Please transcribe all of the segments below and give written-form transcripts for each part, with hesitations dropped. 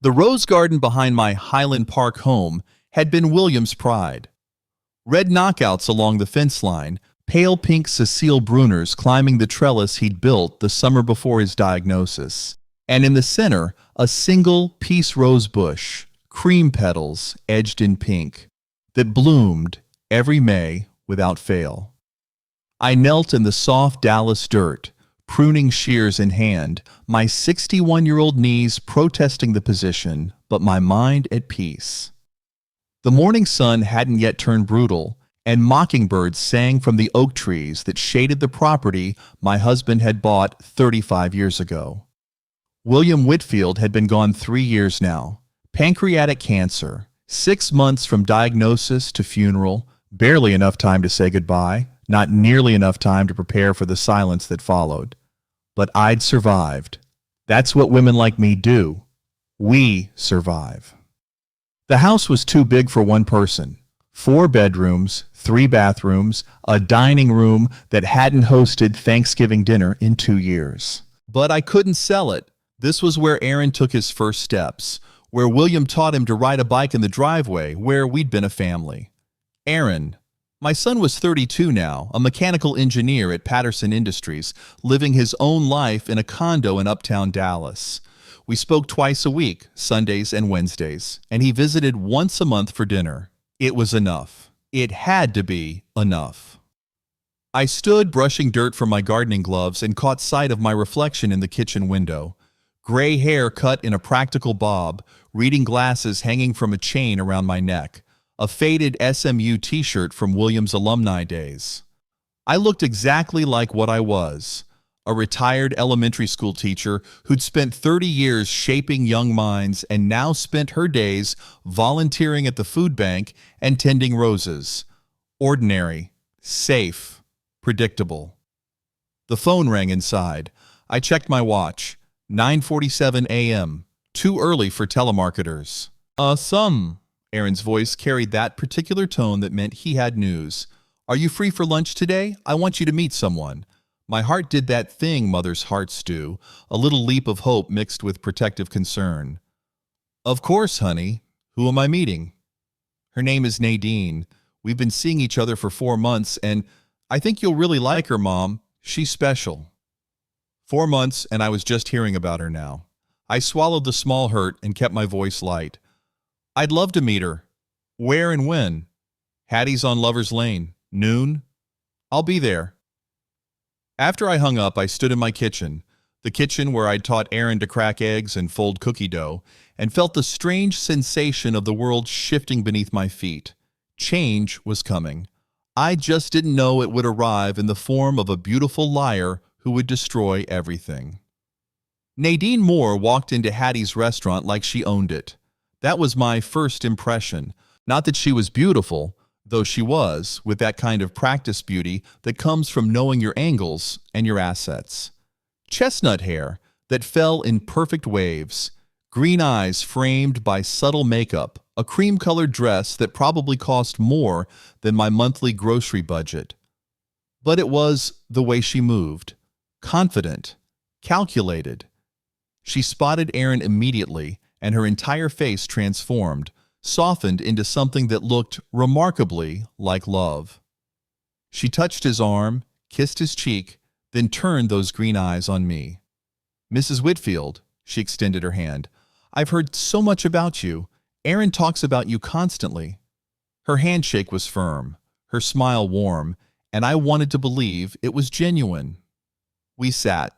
The rose garden behind my Highland Park home had been William's pride. Red knockouts along the fence line, pale pink Cecile Bruners climbing the trellis he'd built the summer before his diagnosis. And in the center, a single peace rose bush, cream petals edged in pink, that bloomed every May without fail. I knelt in the soft Dallas dirt, pruning shears in hand, my 61-year-old knees protesting the position, but my mind at peace. The morning sun hadn't yet turned brutal, and mockingbirds sang from the oak trees that shaded the property my husband had bought 35 years ago. William Whitfield had been gone 3 years now. Pancreatic cancer, 6 months from diagnosis to funeral, barely enough time to say goodbye, not nearly enough time to prepare for the silence that followed. But I'd survived. That's what women like me do. We survive. The house was too big for one person. 4 bedrooms, 3 bathrooms, a dining room that hadn't hosted Thanksgiving dinner in 2 years. But I couldn't sell it. This was where Aaron took his first steps, where William taught him to ride a bike in the driveway, where we'd been a family. Aaron. My son was 32 now, a mechanical engineer at Patterson Industries, living his own life in a condo in uptown Dallas. We spoke twice a week, Sundays and Wednesdays, and he visited once a month for dinner. It was enough. It had to be enough. I stood brushing dirt from my gardening gloves and caught sight of my reflection in the kitchen window. Gray hair cut in a practical bob, reading glasses hanging from a chain around my neck. A faded SMU t-shirt from William's alumni days. I looked exactly like what I was, a retired elementary school teacher who'd spent 30 years shaping young minds and now spent her days volunteering at the food bank and tending roses. Ordinary, safe, predictable. The phone rang inside. I checked my watch. 9:47 a.m. Too early for telemarketers. Some. Aaron's voice carried that particular tone that meant he had news. Are you free for lunch today? I want you to meet someone. My heart did that thing mothers' hearts do, a little leap of hope mixed with protective concern. Of course, honey. Who am I meeting? Her name is Nadine. We've been seeing each other for 4 months, and I think you'll really like her, Mom. She's special. 4 months, and I was just hearing about her now. I swallowed the small hurt and kept my voice light. I'd love to meet her. Where and when? Hattie's on Lover's Lane. Noon? I'll be there. After I hung up, I stood in my kitchen, the kitchen where I'd taught Aaron to crack eggs and fold cookie dough, and felt the strange sensation of the world shifting beneath my feet. Change was coming. I just didn't know it would arrive in the form of a beautiful liar who would destroy everything. Nadine Moore walked into Hattie's restaurant like she owned it. That was my first impression. Not that she was beautiful, though she was, with that kind of practice beauty that comes from knowing your angles and your assets. Chestnut hair that fell in perfect waves, green eyes framed by subtle makeup, a cream-colored dress that probably cost more than my monthly grocery budget. But it was the way she moved, confident, calculated. She spotted Aaron immediately, and her entire face transformed, softened into something that looked remarkably like love. She touched his arm, kissed his cheek, then turned those green eyes on me. Mrs. Whitfield, she extended her hand, I've heard so much about you. Aaron talks about you constantly. Her handshake was firm, her smile warm, and I wanted to believe it was genuine. We sat.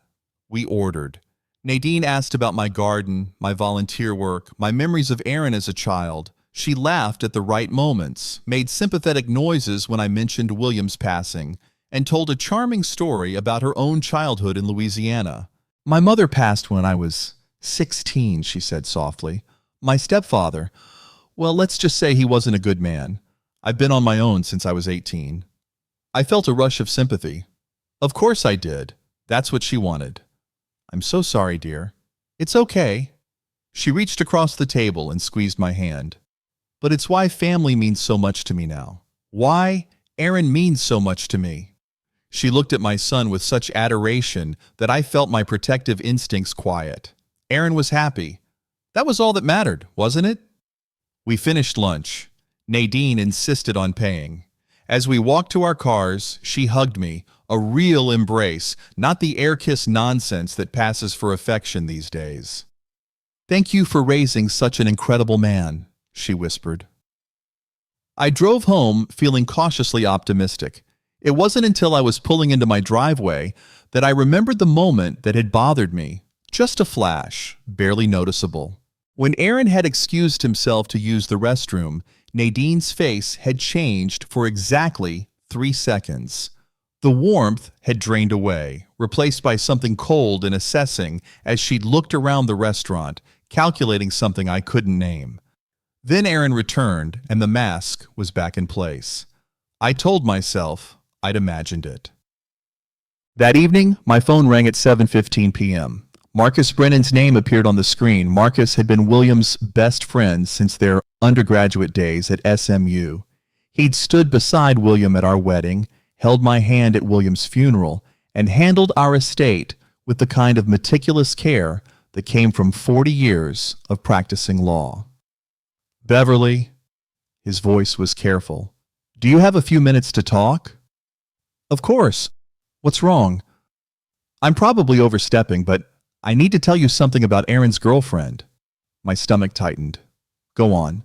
We ordered. Nadine asked about my garden, my volunteer work, my memories of Aaron as a child. She laughed at the right moments, made sympathetic noises when I mentioned William's passing, and told a charming story about her own childhood in Louisiana. My mother passed when I was 16, she said softly. My stepfather, well, let's just say he wasn't a good man. I've been on my own since I was 18. I felt a rush of sympathy. Of course I did. That's what she wanted. I'm so sorry, dear. It's okay. She reached across the table and squeezed my hand. But it's why family means so much to me now. Why Aaron means so much to me. She looked at my son with such adoration that I felt my protective instincts quiet. Aaron was happy. That was all that mattered, wasn't it? We finished lunch. Nadine insisted on paying. As we walked to our cars, she hugged me, a real embrace, not the air kiss nonsense that passes for affection these days. Thank you for raising such an incredible man, she whispered. I drove home feeling cautiously optimistic. It wasn't until I was pulling into my driveway that I remembered the moment that had bothered me. Just a flash, barely noticeable. When Aaron had excused himself to use the restroom, Nadine's face had changed for exactly 3 seconds. The warmth had drained away, replaced by something cold and assessing as she'd looked around the restaurant, calculating something I couldn't name. Then Aaron returned, and the mask was back in place. I told myself I'd imagined it. That evening, my phone rang at 7:15 p.m. Marcus Brennan's name appeared on the screen. Marcus had been William's best friend since their undergraduate days at SMU. He'd stood beside William at our wedding, held my hand at William's funeral, and handled our estate with the kind of meticulous care that came from 40 years of practicing law. Beverly, his voice was careful. Do you have a few minutes to talk? Of course. What's wrong? I'm probably overstepping, but I need to tell you something about Aaron's girlfriend. My stomach tightened. Go on.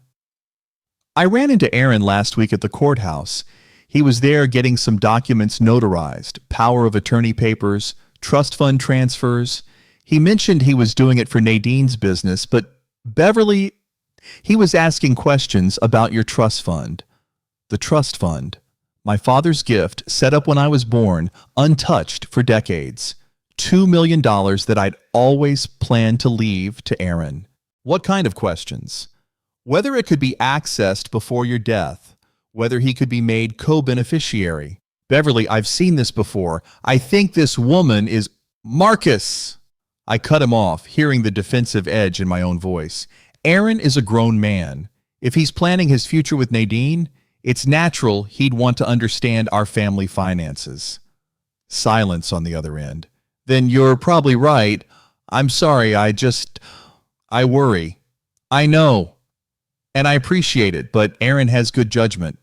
I ran into Aaron last week at the courthouse. He was there getting some documents notarized, power of attorney papers, trust fund transfers. He mentioned he was doing it for Nadine's business, but Beverly, he was asking questions about your trust fund. The trust fund, my father's gift, set up when I was born, untouched for decades. $2 million that I'd always planned to leave to Aaron. What kind of questions? Whether it could be accessed before your death, whether he could be made co-beneficiary. Beverly, I've seen this before. I think this woman is... Marcus! I cut him off, hearing the defensive edge in my own voice. Aaron is a grown man. If he's planning his future with Nadine, it's natural he'd want to understand our family finances. Silence on the other end. Then you're probably right. I'm sorry, I worry. I know. And I appreciate it, but Aaron has good judgment.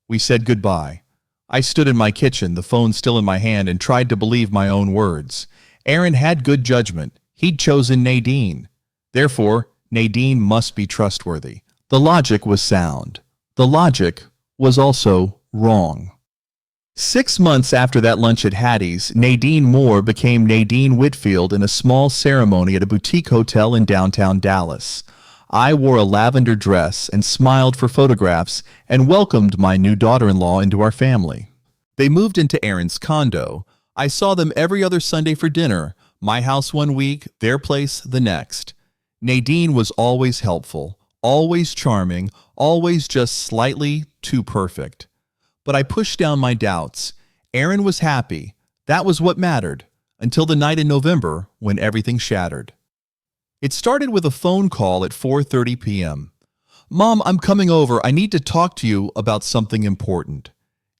We said goodbye. I stood in my kitchen, the phone still in my hand, and tried to believe my own words. Aaron had good judgment. He'd chosen Nadine. Therefore, Nadine must be trustworthy. The logic was sound. The logic was also wrong. 6 months after that lunch at Hattie's, Nadine Moore became Nadine Whitfield in a small ceremony at a boutique hotel in downtown Dallas. I wore a lavender dress and smiled for photographs and welcomed my new daughter-in-law into our family. They moved into Aaron's condo. I saw them every other Sunday for dinner, my house one week, their place the next. Nadine was always helpful, always charming, always just slightly too perfect. But I pushed down my doubts. Aaron was happy. That was what mattered, until the night in November when everything shattered. It started with a phone call at 4:30 p.m. Mom, I'm coming over. I need to talk to you about something important.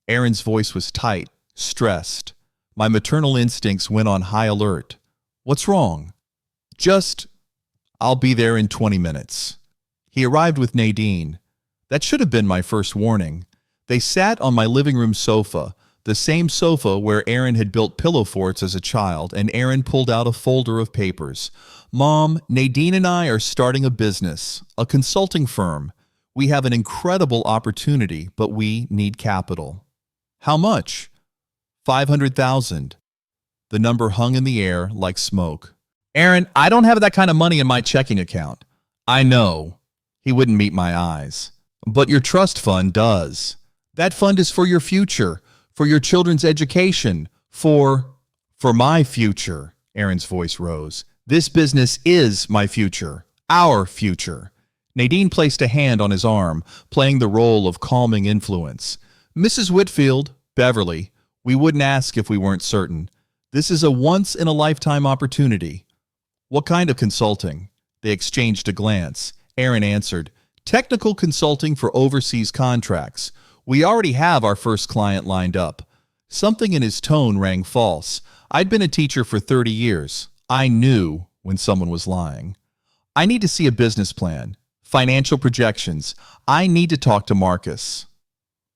Aaron's voice was tight, stressed. My maternal instincts went on high alert. What's wrong? I'll be there in 20 minutes. He arrived with Nadine. That should have been my first warning. They sat on my living room sofa, the same sofa where Aaron had built pillow forts as a child, and Aaron pulled out a folder of papers. Mom, Nadine and I are starting a business, a consulting firm. We have an incredible opportunity, but we need capital. How much? $500,000. The number hung in the air like smoke. Aaron, I don't have that kind of money in my checking account. I know. He wouldn't meet my eyes. But your trust fund does. That fund is for your future, for your children's education, for my future. Aaron's voice rose. This business is my future, our future. Nadine placed a hand on his arm, playing the role of calming influence. Mrs. Whitfield, Beverly, we wouldn't ask if we weren't certain. This is a once-in-a-lifetime opportunity. What kind of consulting? They exchanged a glance. Aaron answered, technical consulting for overseas contracts. We already have our first client lined up. Something in his tone rang false. I'd been a teacher for 30 years. I knew when someone was lying. I need to see a business plan, financial projections. I need to talk to Marcus.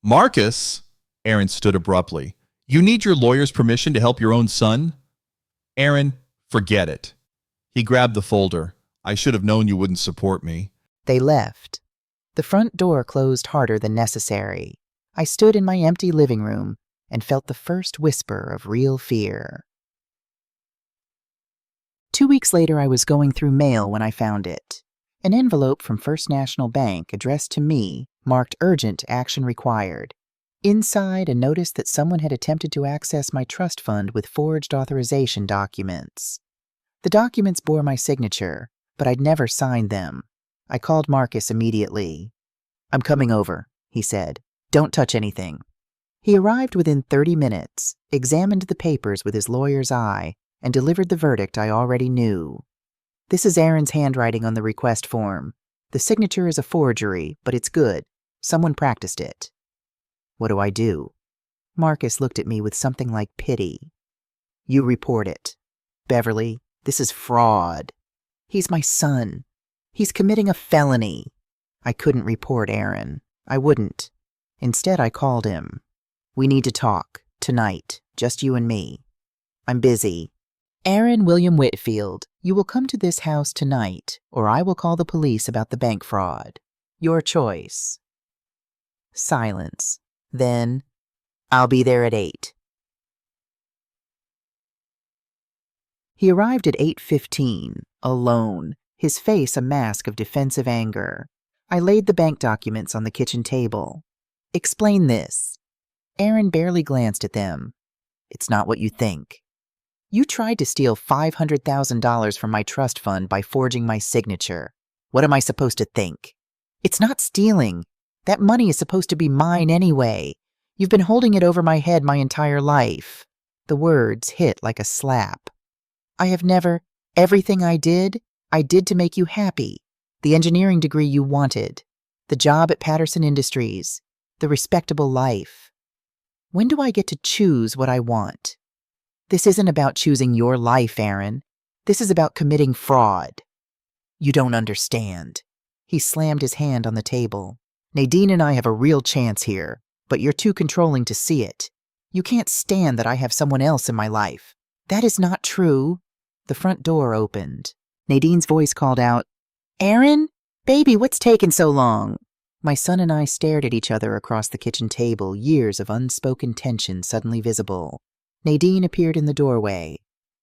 Marcus? Aaron stood abruptly. You need your lawyer's permission to help your own son? Aaron, forget it. He grabbed the folder. I should have known you wouldn't support me. They left. The front door closed harder than necessary. I stood in my empty living room and felt the first whisper of real fear. 2 weeks later, I was going through mail when I found it. An envelope from First National Bank addressed to me, marked urgent action required. Inside, a notice that someone had attempted to access my trust fund with forged authorization documents. The documents bore my signature, but I'd never signed them. I called Marcus immediately. I'm coming over, he said. Don't touch anything. He arrived within 30 minutes, examined the papers with his lawyer's eye, and delivered the verdict I already knew. This is Aaron's handwriting on the request form. The signature is a forgery, but it's good. Someone practiced it. What do I do? Marcus looked at me with something like pity. You report it. Beverly, this is fraud. He's my son. He's committing a felony. I couldn't report Aaron. I wouldn't. Instead, I called him. We need to talk. Tonight. Just you and me. I'm busy. Aaron William Whitfield, you will come to this house tonight, or I will call the police about the bank fraud. Your choice. Silence. Then, I'll be there at 8. He arrived at 8:15, alone, his face a mask of defensive anger. I laid the bank documents on the kitchen table. Explain this. Aaron barely glanced at them. It's not what you think. You tried to steal $500,000 from my trust fund by forging my signature. What am I supposed to think? It's not stealing. That money is supposed to be mine anyway. You've been holding it over my head my entire life. The words hit like a slap. I have never. Everything I did to make you happy. The engineering degree you wanted. The job at Patterson Industries. The respectable life. When do I get to choose what I want? This isn't about choosing your life, Aaron. This is about committing fraud. You don't understand. He slammed his hand on the table. Nadine and I have a real chance here, but you're too controlling to see it. You can't stand that I have someone else in my life. That is not true. The front door opened. Nadine's voice called out, Aaron? Baby, what's taking so long? My son and I stared at each other across the kitchen table, years of unspoken tension suddenly visible. Nadine appeared in the doorway.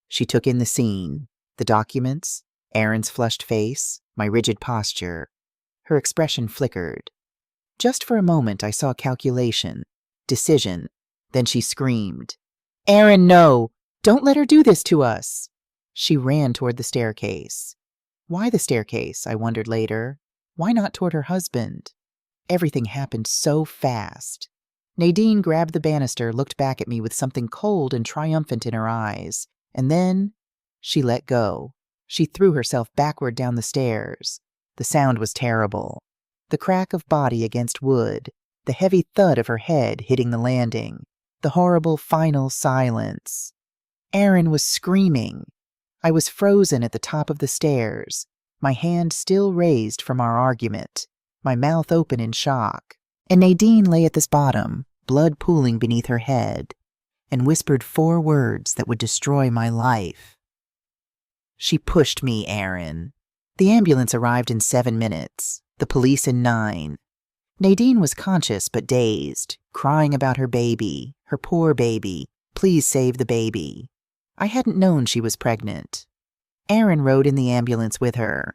She took in the scene, the documents, Aaron's flushed face, my rigid posture. Her expression flickered. Just for a moment I saw calculation, decision. Then she screamed, Aaron, no! Don't let her do this to us! She ran toward the staircase. Why the staircase, I wondered later. Why not toward her husband? Everything happened so fast. Nadine grabbed the banister, looked back at me with something cold and triumphant in her eyes, and then she let go. She threw herself backward down the stairs. The sound was terrible. The crack of body against wood, the heavy thud of her head hitting the landing, the horrible final silence. Aaron was screaming. I was frozen at the top of the stairs, my hand still raised from our argument, my mouth open in shock. And Nadine lay at this bottom, blood pooling beneath her head, and whispered 4 words that would destroy my life. She pushed me, Aaron. The ambulance arrived in 7 minutes, the police in 9. Nadine was conscious but dazed, crying about her baby, her poor baby. Please save the baby. I hadn't known she was pregnant. Aaron rode in the ambulance with her.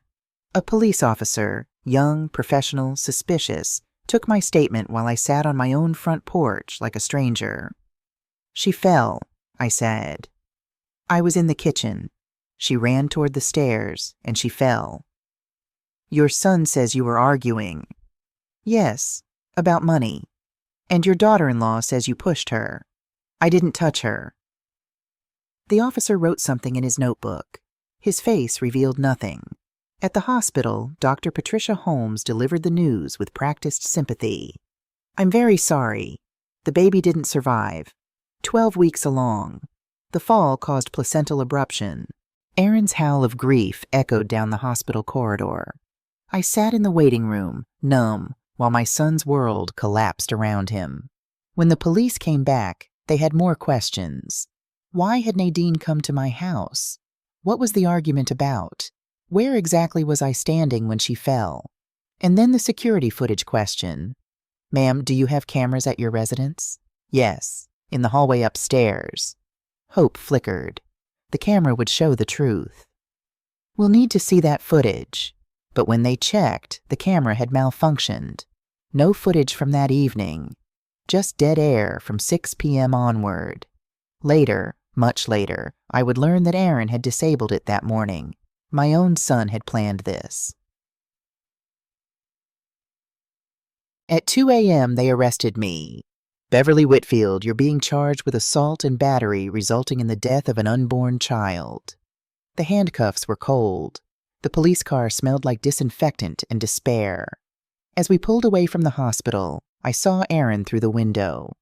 A police officer, young, professional, suspicious, took my statement while I sat on my own front porch like a stranger. She fell, I said. I was in the kitchen. She ran toward the stairs, and she fell. Your son says you were arguing. Yes, about money. And your daughter-in-law says you pushed her. I didn't touch her. The officer wrote something in his notebook. His face revealed nothing. At the hospital, Dr. Patricia Holmes delivered the news with practiced sympathy. I'm very sorry. The baby didn't survive. 12 weeks along. The fall caused placental abruption. Aaron's howl of grief echoed down the hospital corridor. I sat in the waiting room, numb, while my son's world collapsed around him. When the police came back, they had more questions. Why had Nadine come to my house? What was the argument about? Where exactly was I standing when she fell? And then the security footage question. Ma'am, do you have cameras at your residence? Yes, in the hallway upstairs. Hope flickered. The camera would show the truth. We'll need to see that footage. But when they checked, the camera had malfunctioned. No footage from that evening. Just dead air from 6 p.m. onward. Later, much later, I would learn that Aaron had disabled it that morning. My own son had planned this. At 2 a.m., they arrested me. Beverly Whitfield, you're being charged with assault and battery resulting in the death of an unborn child. The handcuffs were cold. The police car smelled like disinfectant and despair. As we pulled away from the hospital, I saw Aaron through the window.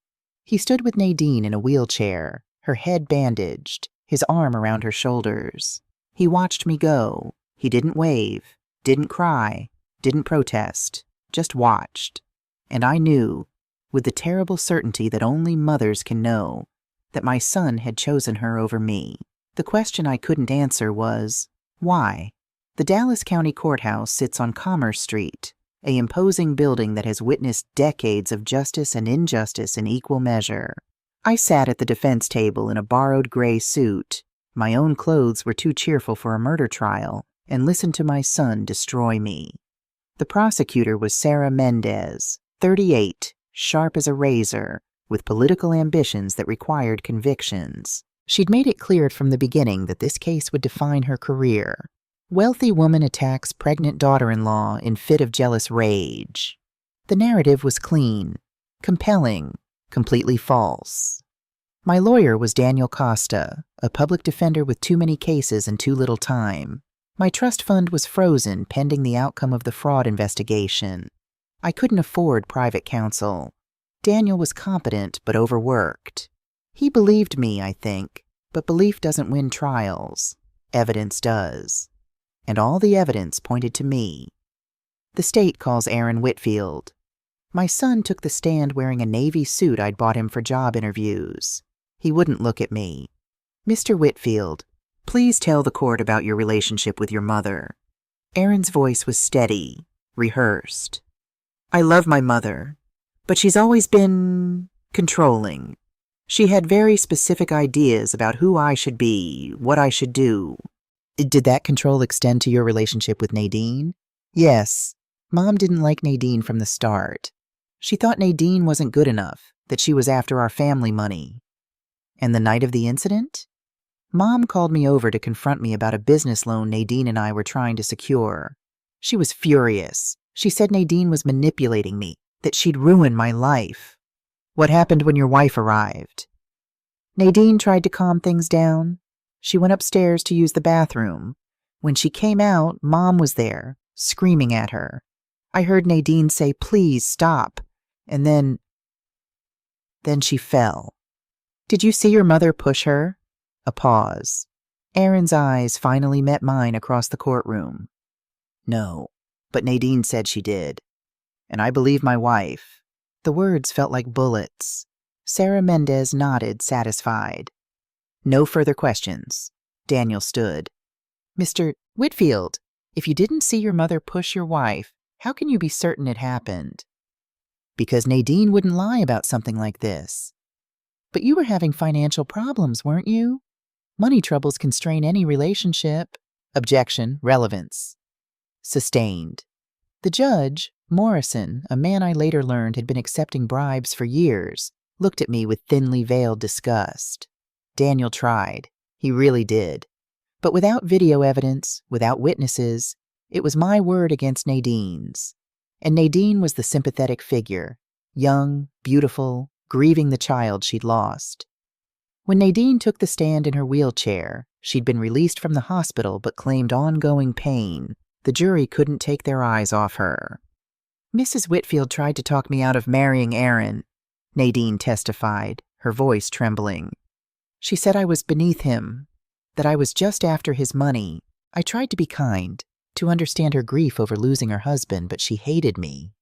He stood with Nadine in a wheelchair, her head bandaged, his arm around her shoulders. He watched me go. He didn't wave, didn't cry, didn't protest, just watched. And I knew, with the terrible certainty that only mothers can know, that my son had chosen her over me. The question I couldn't answer was, why? The Dallas County Courthouse sits on Commerce Street, an imposing building that has witnessed decades of justice and injustice in equal measure. I sat at the defense table in a borrowed gray suit. My own clothes were too cheerful for a murder trial, and listened to my son destroy me. The prosecutor was Sarah Mendez, 38, sharp as a razor, with political ambitions that required convictions. She'd made it clear from the beginning that this case would define her career. Wealthy woman attacks pregnant daughter-in-law in fit of jealous rage. The narrative was clean, compelling, completely false. My lawyer was Daniel Costa, a public defender with too many cases and too little time. My trust fund was frozen pending the outcome of the fraud investigation. I couldn't afford private counsel. Daniel was competent but overworked. He believed me, I think, but belief doesn't win trials. Evidence does. And all the evidence pointed to me. The state calls Aaron Whitfield. My son took the stand wearing a navy suit I'd bought him for job interviews. He wouldn't look at me. Mr. Whitfield, please tell the court about your relationship with your mother. Aaron's voice was steady, rehearsed. I love my mother, but she's always been controlling. She had very specific ideas about who I should be, what I should do. Did that control extend to your relationship with Nadine? Yes. Mom didn't like Nadine from the start. She thought Nadine wasn't good enough, that she was after our family money. And the night of the incident? Mom called me over to confront me about a business loan Nadine and I were trying to secure. She was furious. She said Nadine was manipulating me, that she'd ruin my life. What happened when your wife arrived? Nadine tried to calm things down. She went upstairs to use the bathroom. When she came out, Mom was there, screaming at her. I heard Nadine say, "Please stop." And then she fell. Did you see your mother push her? A pause. Aaron's eyes finally met mine across the courtroom. No, but Nadine said she did. And I believe my wife. The words felt like bullets. Sarah Mendez nodded, satisfied. No further questions. Daniel stood. Mr. Whitfield, if you didn't see your mother push your wife, how can you be certain it happened? Because Nadine wouldn't lie about something like this. But you were having financial problems, weren't you? Money troubles can strain any relationship. Objection, relevance. Sustained. The judge, Morrison, a man I later learned had been accepting bribes for years, looked at me with thinly veiled disgust. Daniel tried. He really did. But without video evidence, without witnesses, it was my word against Nadine's. And Nadine was the sympathetic figure, young, beautiful, grieving the child she'd lost. When Nadine took the stand in her wheelchair, she'd been released from the hospital but claimed ongoing pain. The jury couldn't take their eyes off her. Mrs. Whitfield tried to talk me out of marrying Aaron, Nadine testified, her voice trembling. She said I was beneath him, that I was just after his money. I tried to be kind, to understand her grief over losing her husband, but she hated me.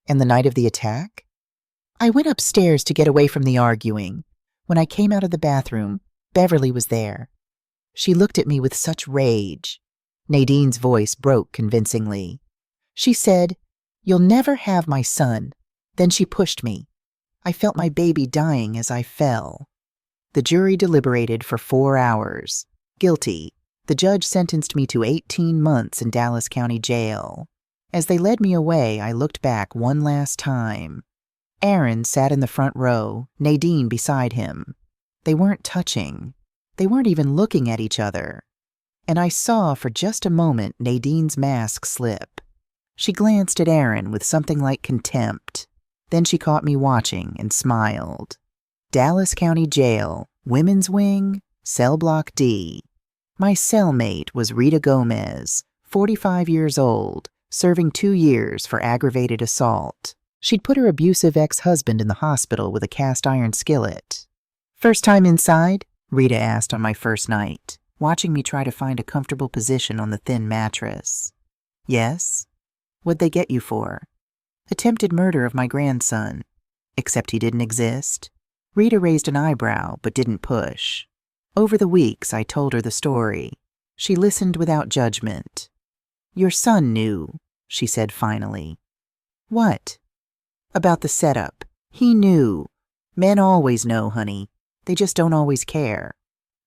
And the night of the attack? I went upstairs to get away from the arguing. When I came out of the bathroom, Beverly was there. She looked at me with such rage. Nadine's voice broke convincingly. She said, "You'll never have my son." Then she pushed me. I felt my baby dying as I fell. The jury deliberated for 4 hours. Guilty. The judge sentenced me to 18 months in Dallas County Jail. As they led me away, I looked back one last time. Aaron sat in the front row, Nadine beside him. They weren't touching. They weren't even looking at each other. And I saw for just a moment Nadine's mask slip. She glanced at Aaron with something like contempt. Then she caught me watching and smiled. Dallas County Jail, Women's Wing, Cell Block D. My cellmate was Rita Gomez, 45 years old, serving 2 years for aggravated assault. She'd put her abusive ex-husband in the hospital with a cast-iron skillet. "First time inside?" Rita asked on my first night, watching me try to find a comfortable position on the thin mattress. "Yes." "What'd they get you for?" "Attempted murder of my grandson." "Except he didn't exist?" Rita raised an eyebrow, but didn't push. Over the weeks, I told her the story. She listened without judgment. "Your son knew," she said finally. "What?" "About the setup. He knew. Men always know, honey. They just don't always care."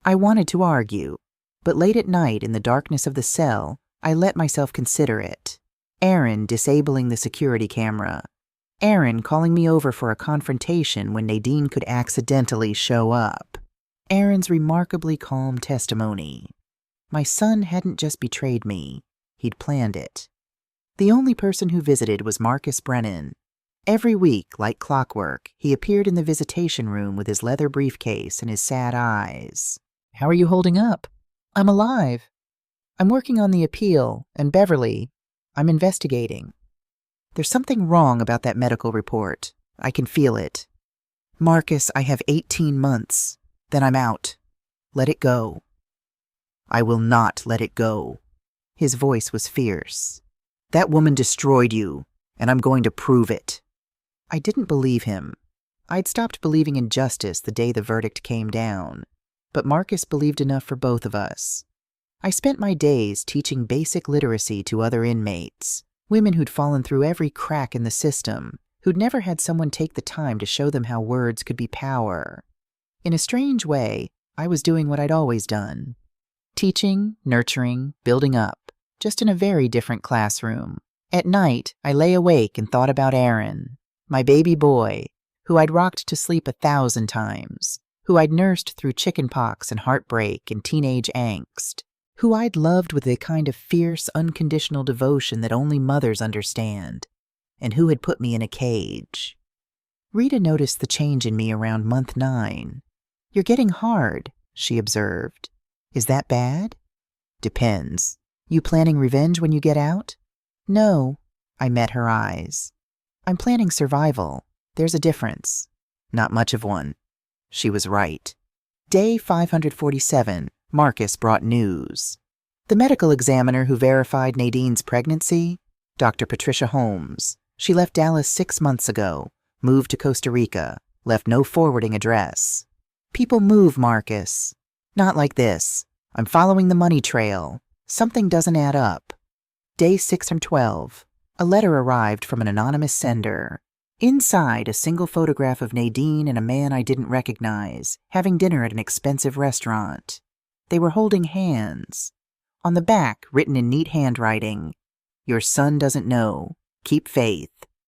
I wanted to argue, but late at night in the darkness of the cell, I let myself consider it. Aaron disabling the security camera. Aaron calling me over for a confrontation when Nadine could accidentally show up. Aaron's remarkably calm testimony. My son hadn't just betrayed me. He'd planned it. The only person who visited was Marcus Brennan. Every week, like clockwork, he appeared in the visitation room with his leather briefcase and his sad eyes. "How are you holding up?" "I'm alive. I'm working on the appeal, and Beverly, I'm investigating. There's something wrong about that medical report. I can feel it. Marcus, I have 18 months. Then I'm out. Let it go." "I will not let it go." His voice was fierce. "That woman destroyed you, and I'm going to prove it." I didn't believe him. I'd stopped believing in justice the day the verdict came down. But Marcus believed enough for both of us. I spent my days teaching basic literacy to other inmates, women who'd fallen through every crack in the system, who'd never had someone take the time to show them how words could be power. In a strange way, I was doing what I'd always done. Teaching, nurturing, building up, just in a very different classroom. At night, I lay awake and thought about Aaron, my baby boy, who I'd rocked to sleep 1,000 times, who I'd nursed through chickenpox and heartbreak and teenage angst, who I'd loved with a kind of fierce, unconditional devotion that only mothers understand, and who had put me in a cage. Rita noticed the change in me around month 9. "You're getting hard," she observed. "Is that bad?" "Depends. You planning revenge when you get out?" "No." I met her eyes. "I'm planning survival. There's a difference." "Not much of one." She was right. Day 547, Marcus brought news. The medical examiner who verified Nadine's pregnancy? Dr. Patricia Holmes. She left Dallas 6 months ago, moved to Costa Rica, left no forwarding address. People move, Marcus. Not like this. I'm following the money trail. Something doesn't add up. Day 612. A letter arrived from an anonymous sender. Inside, a single photograph of Nadine and a man I didn't recognize, having dinner at an expensive restaurant. They were holding hands. On the back, written in neat handwriting, "Your son doesn't know. Keep faith."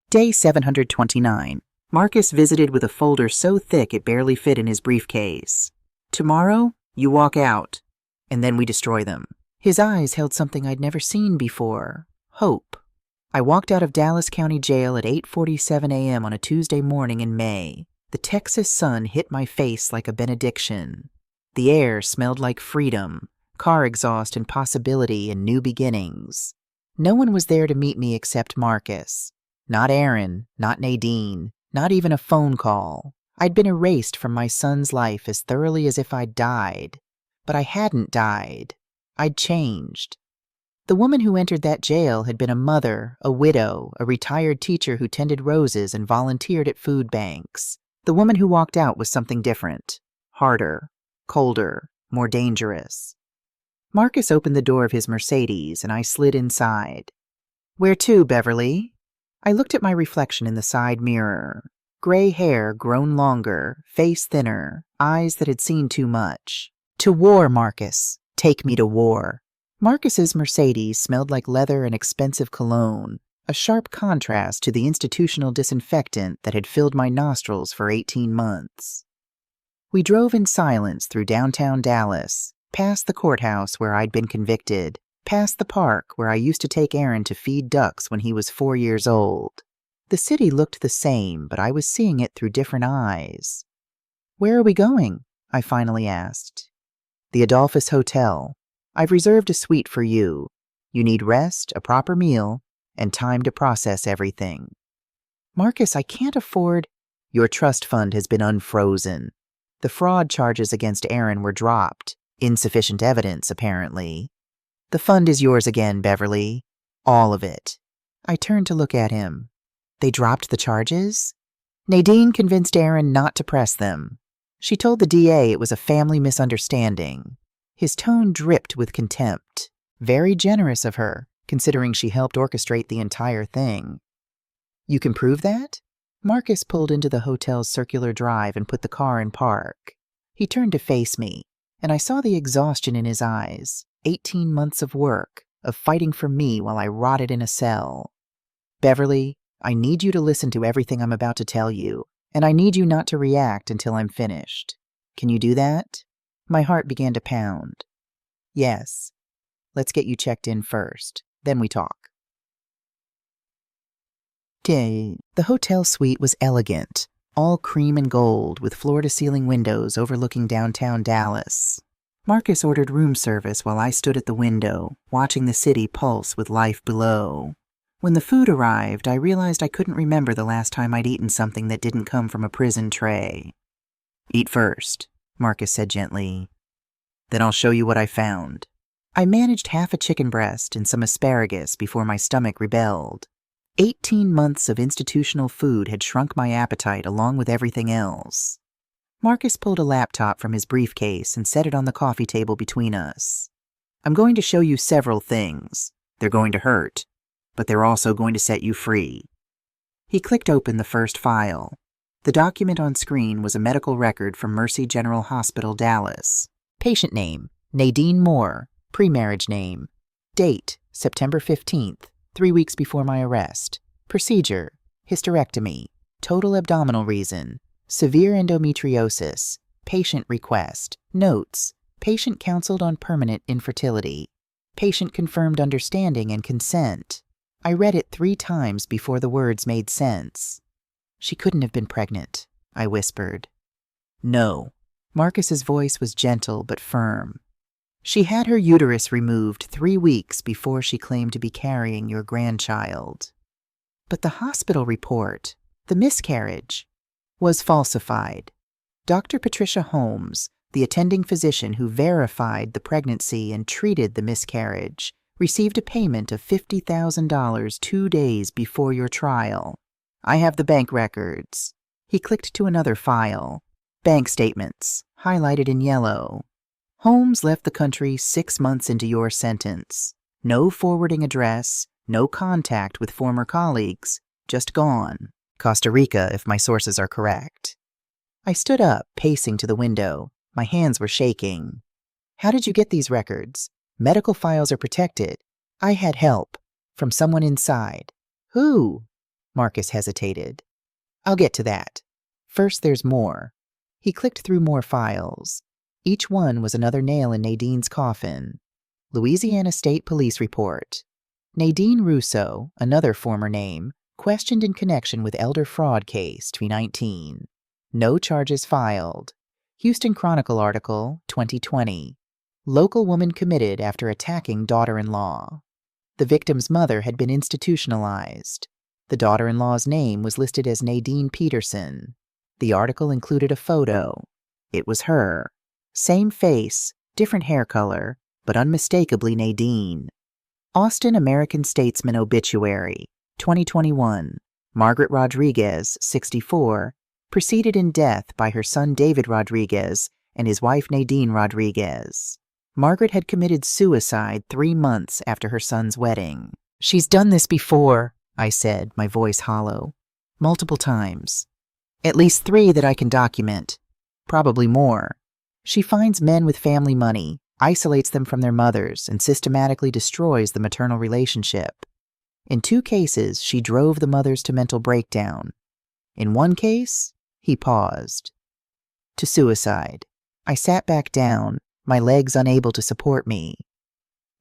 Day 729. Marcus visited with a folder so thick it barely fit in his briefcase. "Tomorrow, you walk out, and then we destroy them." His eyes held something I'd never seen before. Hope. I walked out of Dallas County Jail at 8:47 a.m. on a Tuesday morning in May. The Texas sun hit my face like a benediction. The air smelled like freedom, car exhaust and possibility and new beginnings. No one was there to meet me except Marcus. Not Aaron, not Nadine, not even a phone call. I'd been erased from my son's life as thoroughly as if I'd died. But I hadn't died. I'd changed. The woman who entered that jail had been a mother, a widow, a retired teacher who tended roses and volunteered at food banks. The woman who walked out was something different, harder, colder, more dangerous. Marcus opened the door of his Mercedes, and I slid inside. "Where to, Beverly?" I looked at my reflection in the side mirror. Gray hair grown longer, face thinner, eyes that had seen too much. "To war, Marcus. Take me to war." Marcus's Mercedes smelled like leather and expensive cologne, a sharp contrast to the institutional disinfectant that had filled my nostrils for 18 months. We drove in silence through downtown Dallas, past the courthouse where I'd been convicted, past the park where I used to take Aaron to feed ducks when he was 4 years old. The city looked the same, but I was seeing it through different eyes. "Where are we going?" I finally asked. "The Adolphus Hotel. I've reserved a suite for you. You need rest, a proper meal, and time to process everything." "Marcus, I can't afford—" "Your trust fund has been unfrozen. The fraud charges against Aaron were dropped. Insufficient evidence, apparently. The fund is yours again, Beverly. All of it." I turned to look at him. "They dropped the charges?" "Nadine convinced Aaron not to press them. She told the DA it was a family misunderstanding." His tone dripped with contempt. Very generous of her, considering she helped orchestrate the entire thing. "You can prove that?" Marcus pulled into the hotel's circular drive and put the car in park. He turned to face me, and I saw the exhaustion in his eyes. 18 months of work, of fighting for me while I rotted in a cell. "Beverly, I need you to listen to everything I'm about to tell you, and I need you not to react until I'm finished. Can you do that?" My heart began to pound. "Yes. Let's get you checked in first. Then we talk." The hotel suite was elegant, all cream and gold, with floor-to-ceiling windows overlooking downtown Dallas. Marcus ordered room service while I stood at the window, watching the city pulse with life below. When the food arrived, I realized I couldn't remember the last time I'd eaten something that didn't come from a prison tray. "Eat first," Marcus said gently. "Then I'll show you what I found." I managed half a chicken breast and some asparagus before my stomach rebelled. 18 months of institutional food had shrunk my appetite along with everything else. Marcus pulled a laptop from his briefcase and set it on the coffee table between us. "I'm going to show you several things. They're going to hurt, but they're also going to set you free." He clicked open the first file. The document on screen was a medical record from Mercy General Hospital, Dallas. Patient name, Nadine Moore. Pre-marriage name. Date, September 15th, 3 weeks before my arrest. Procedure, hysterectomy. Total abdominal reason, severe endometriosis. Patient request. Notes, patient counseled on permanent infertility. Patient confirmed understanding and consent. I read it 3 times before the words made sense. "She couldn't have been pregnant," I whispered. "No." Marcus's voice was gentle but firm. "She had her uterus removed 3 weeks before she claimed to be carrying your grandchild." "But the hospital report, the miscarriage, was falsified. Dr. Patricia Holmes, the attending physician who verified the pregnancy and treated the miscarriage, received a payment of $50,000 2 days before your trial. I have the bank records." He clicked to another file. Bank statements, highlighted in yellow. "Holmes left the country 6 months into your sentence. No forwarding address, no contact with former colleagues, just gone. Costa Rica, if my sources are correct." I stood up, pacing to the window. My hands were shaking. "How did you get these records? Medical files are protected." "I had help. From someone inside." "Who?" Marcus hesitated. "I'll get to that. First, there's more." He clicked through more files. Each one was another nail in Nadine's coffin. Louisiana State Police Report. Nadine Russo, another former name, questioned in connection with elder fraud case, 2019. No charges filed. Houston Chronicle article, 2020. Local woman committed after attacking daughter-in-law. The victim's mother had been institutionalized. The daughter-in-law's name was listed as Nadine Peterson. The article included a photo. It was her. Same face, different hair color, but unmistakably Nadine. Austin American Statesman obituary, 2021. Margaret Rodriguez, 64, preceded in death by her son David Rodriguez and his wife Nadine Rodriguez. Margaret had committed suicide 3 months after her son's wedding. "She's done this before," I said, my voice hollow. "Multiple times. At least 3 that I can document. Probably more. She finds men with family money, isolates them from their mothers, and systematically destroys the maternal relationship. In 2 cases, she drove the mothers to mental breakdown. In 1 case, he paused. To suicide. I sat back down, my legs unable to support me.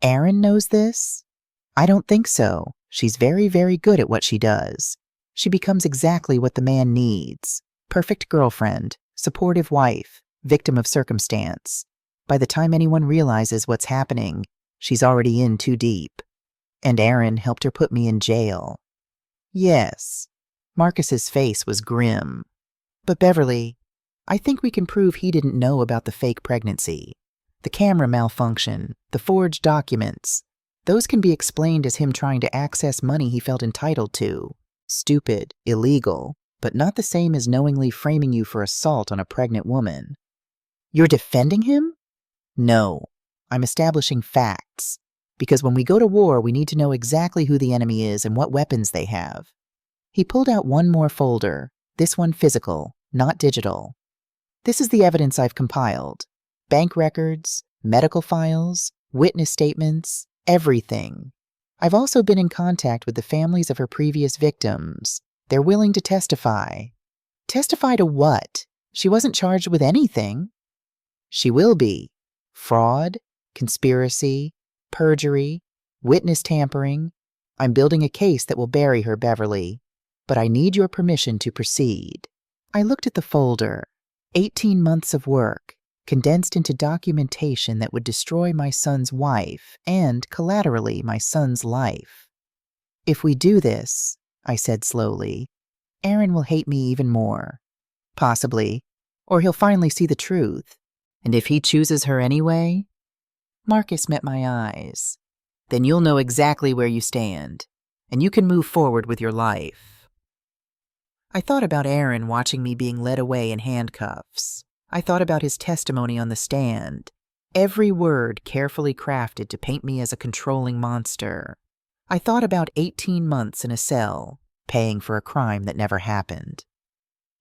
Erin knows this? I don't think so. She's very, very good at what she does. She becomes exactly what the man needs. Perfect girlfriend, supportive wife, victim of circumstance. By the time anyone realizes what's happening, she's already in too deep. And Erin helped her put me in jail. Yes. Marcus's face was grim. But Beverly, I think we can prove he didn't know about the fake pregnancy. The camera malfunction, the forged documents. Those can be explained as him trying to access money he felt entitled to. Stupid, illegal, but not the same as knowingly framing you for assault on a pregnant woman. You're defending him? No. I'm establishing facts. Because when we go to war, we need to know exactly who the enemy is and what weapons they have. He pulled out 1 more folder, this one physical, not digital. This is the evidence I've compiled. Bank records, medical files, witness statements, everything. I've also been in contact with the families of her previous victims. They're willing to testify. Testify to what? She wasn't charged with anything. She will be. Fraud, conspiracy, perjury, witness tampering. I'm building a case that will bury her, Beverly. But I need your permission to proceed. I looked at the folder. 18 months of work, condensed into documentation that would destroy my son's wife and, collaterally, my son's life. If we do this, I said slowly, Erin will hate me even more. Possibly. Or he'll finally see the truth. And if he chooses her anyway? Marcus met my eyes. Then you'll know exactly where you stand, and you can move forward with your life. I thought about Erin watching me being led away in handcuffs. I thought about his testimony on the stand, every word carefully crafted to paint me as a controlling monster. I thought about 18 months in a cell, paying for a crime that never happened.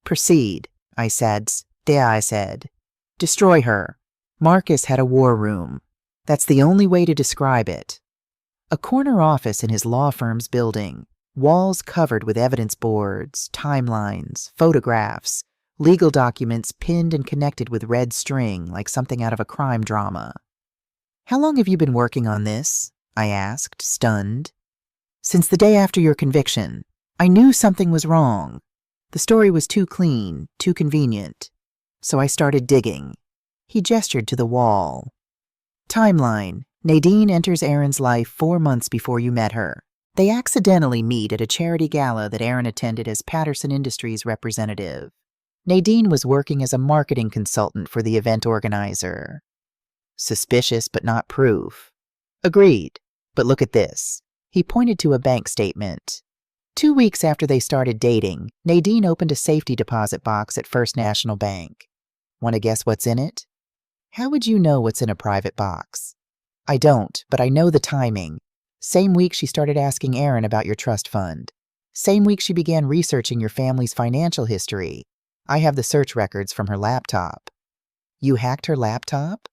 Proceed, I said. I said. Destroy her. Marcus had a war room. That's the only way to describe it. A corner office in his law firm's building, walls covered with evidence boards, timelines, photographs, legal documents pinned and connected with red string like something out of a crime drama. How long have you been working on this? I asked, stunned. Since the day after your conviction. I knew something was wrong. The story was too clean, too convenient. So I started digging. He gestured to the wall. Timeline. Nadine enters Erin's life 4 months before you met her. They accidentally meet at a charity gala that Erin attended as Patterson Industries representative. Nadine was working as a marketing consultant for the event organizer. Suspicious but not proof. Agreed. But look at this. He pointed to a bank statement. 2 weeks after they started dating, Nadine opened a safety deposit box at First National Bank. Want to guess what's in it? How would you know what's in a private box? I don't, but I know the timing. Same week she started asking Erin about your trust fund. Same week she began researching your family's financial history. I have the search records from her laptop. You hacked her laptop?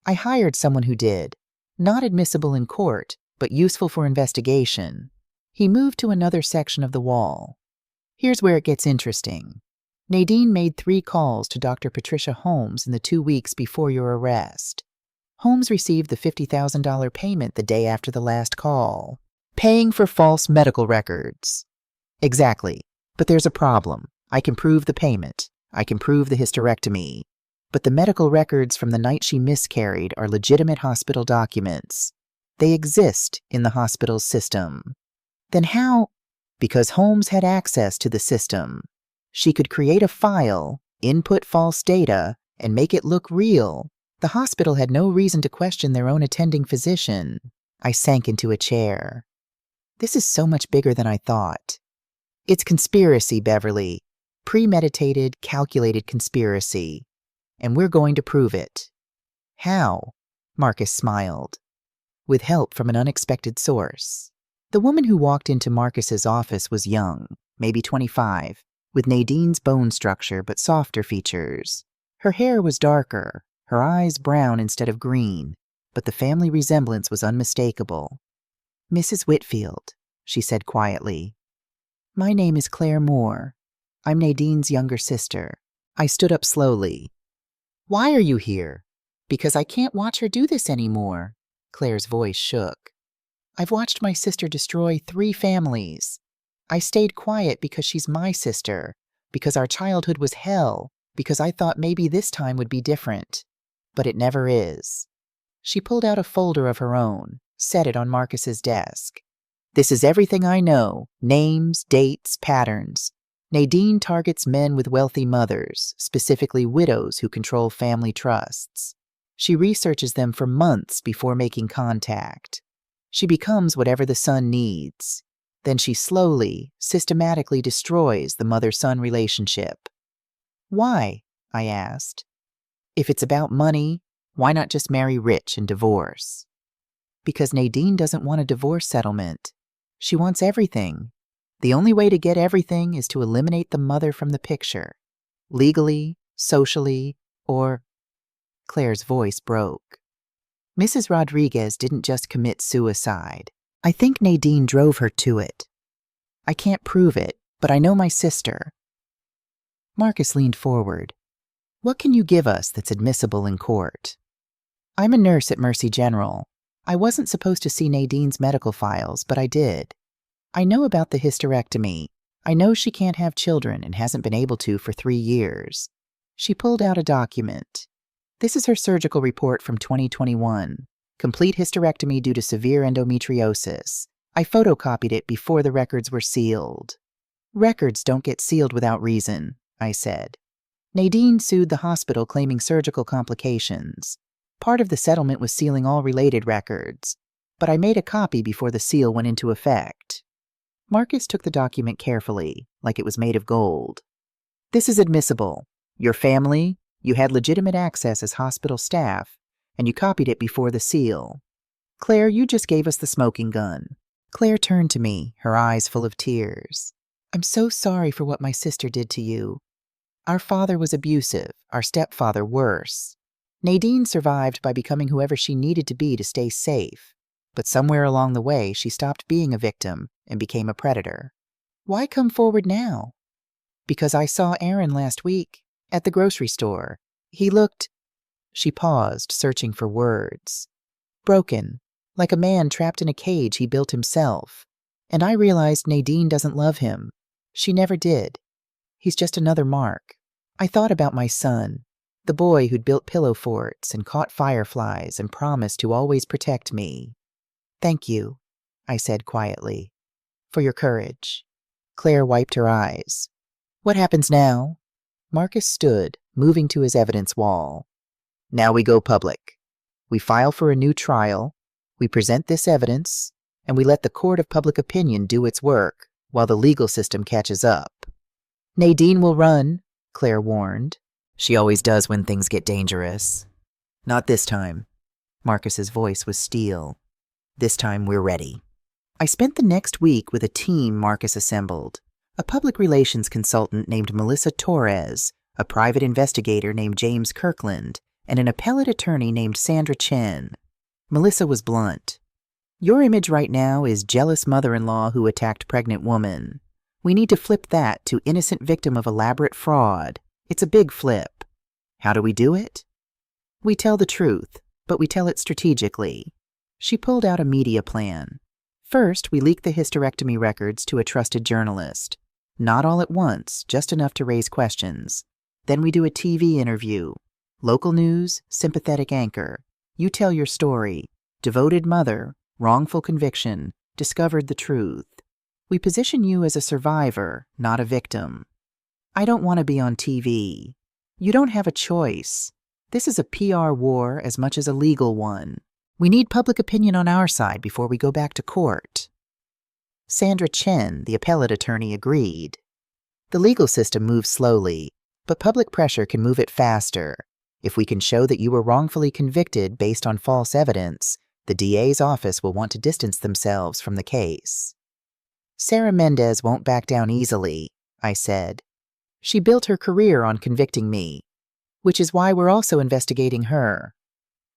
I hired someone who did. Not admissible in court, but useful for investigation. He moved to another section of the wall. Here's where it gets interesting. Nadine made 3 calls to Dr. Patricia Holmes in the 2 weeks before your arrest. Holmes received the $50,000 payment the day after the last call. Paying for false medical records. Exactly. But there's a problem. I can prove the payment. I can prove the hysterectomy. But the medical records from the night she miscarried are legitimate hospital documents. They exist in the hospital's system. Then how? Because Holmes had access to the system. She could create a file, input false data, and make it look real, The hospital had no reason to question their own attending physician. I sank into a chair. This is so much bigger than I thought. It's conspiracy, Beverly. Premeditated, calculated conspiracy. And we're going to prove it. How? Marcus smiled. With help from an unexpected source. The woman who walked into Marcus's office was young, maybe 25, with Nadine's bone structure but softer features. Her hair was darker, her eyes brown instead of green, but the family resemblance was unmistakable. Mrs. Whitfield, she said quietly. My name is Claire Moore. I'm Nadine's younger sister. I stood up slowly. Why are you here? Because I can't watch her do this anymore. Claire's voice shook. I've watched my sister destroy 3 families. I stayed quiet because she's my sister, because our childhood was hell, because I thought maybe this time would be different. But it never is. She pulled out a folder of her own, set it on Marcus's desk. This is everything I know, names, dates, patterns. Nadine targets men with wealthy mothers, specifically widows who control family trusts. She researches them for months before making contact. She becomes whatever the son needs. Then she slowly, systematically destroys the mother-son relationship. Why? I asked. If it's about money, why not just marry rich and divorce? Because Nadine doesn't want a divorce settlement. She wants everything. The only way to get everything is to eliminate the mother from the picture. Legally, socially, or... Claire's voice broke. Mrs. Rodriguez didn't just commit suicide. I think Nadine drove her to it. I can't prove it, but I know my sister. Marcus leaned forward. What can you give us that's admissible in court? I'm a nurse at Mercy General. I wasn't supposed to see Nadine's medical files, but I did. I know about the hysterectomy. I know she can't have children and hasn't been able to for 3 years. She pulled out a document. This is her surgical report from 2021. Complete hysterectomy due to severe endometriosis. I photocopied it before the records were sealed. Records don't get sealed without reason, I said. Nadine sued the hospital claiming surgical complications. Part of the settlement was sealing all related records, but I made a copy before the seal went into effect. Marcus took the document carefully, like it was made of gold. This is admissible. Your family, you had legitimate access as hospital staff, and you copied it before the seal. Claire, you just gave us the smoking gun. Claire turned to me, her eyes full of tears. I'm so sorry for what my sister did to you. Our father was abusive, our stepfather worse. Nadine survived by becoming whoever she needed to be to stay safe, but somewhere along the way she stopped being a victim and became a predator. Why come forward now? Because I saw Aaron last week, at the grocery store. He looked... She paused, searching for words. Broken, like a man trapped in a cage he built himself. And I realized Nadine doesn't love him. She never did. He's just another mark. I thought about my son, the boy who'd built pillow forts and caught fireflies and promised to always protect me. Thank you, I said quietly, for your courage. Claire wiped her eyes. What happens now? Marcus stood, moving to his evidence wall. Now we go public. We file for a new trial, we present this evidence, and we let the court of public opinion do its work while the legal system catches up. Nadine will run, Claire warned. She always does when things get dangerous. Not this time. Marcus's voice was steel. This time we're ready. I spent the next week with a team Marcus assembled. A public relations consultant named Melissa Torres, a private investigator named James Kirkland, and an appellate attorney named Sandra Chen. Melissa was blunt. Your image right now is jealous mother-in-law who attacked pregnant woman. We need to flip that to innocent victim of elaborate fraud. It's a big flip. How do we do it? We tell the truth, but we tell it strategically. She pulled out a media plan. First, we leak the hysterectomy records to a trusted journalist. Not all at once, just enough to raise questions. Then we do a TV interview. Local news, sympathetic anchor. You tell your story. Devoted mother, wrongful conviction, discovered the truth. We position you as a survivor, not a victim. I don't want to be on TV. You don't have a choice. This is a PR war as much as a legal one. We need public opinion on our side before we go back to court." Sandra Chen, the appellate attorney, agreed. "The legal system moves slowly, but public pressure can move it faster. If we can show that you were wrongfully convicted based on false evidence, the DA's office will want to distance themselves from the case." "Sarah Mendez won't back down easily," I said. "She built her career on convicting me, which is why we're also investigating her."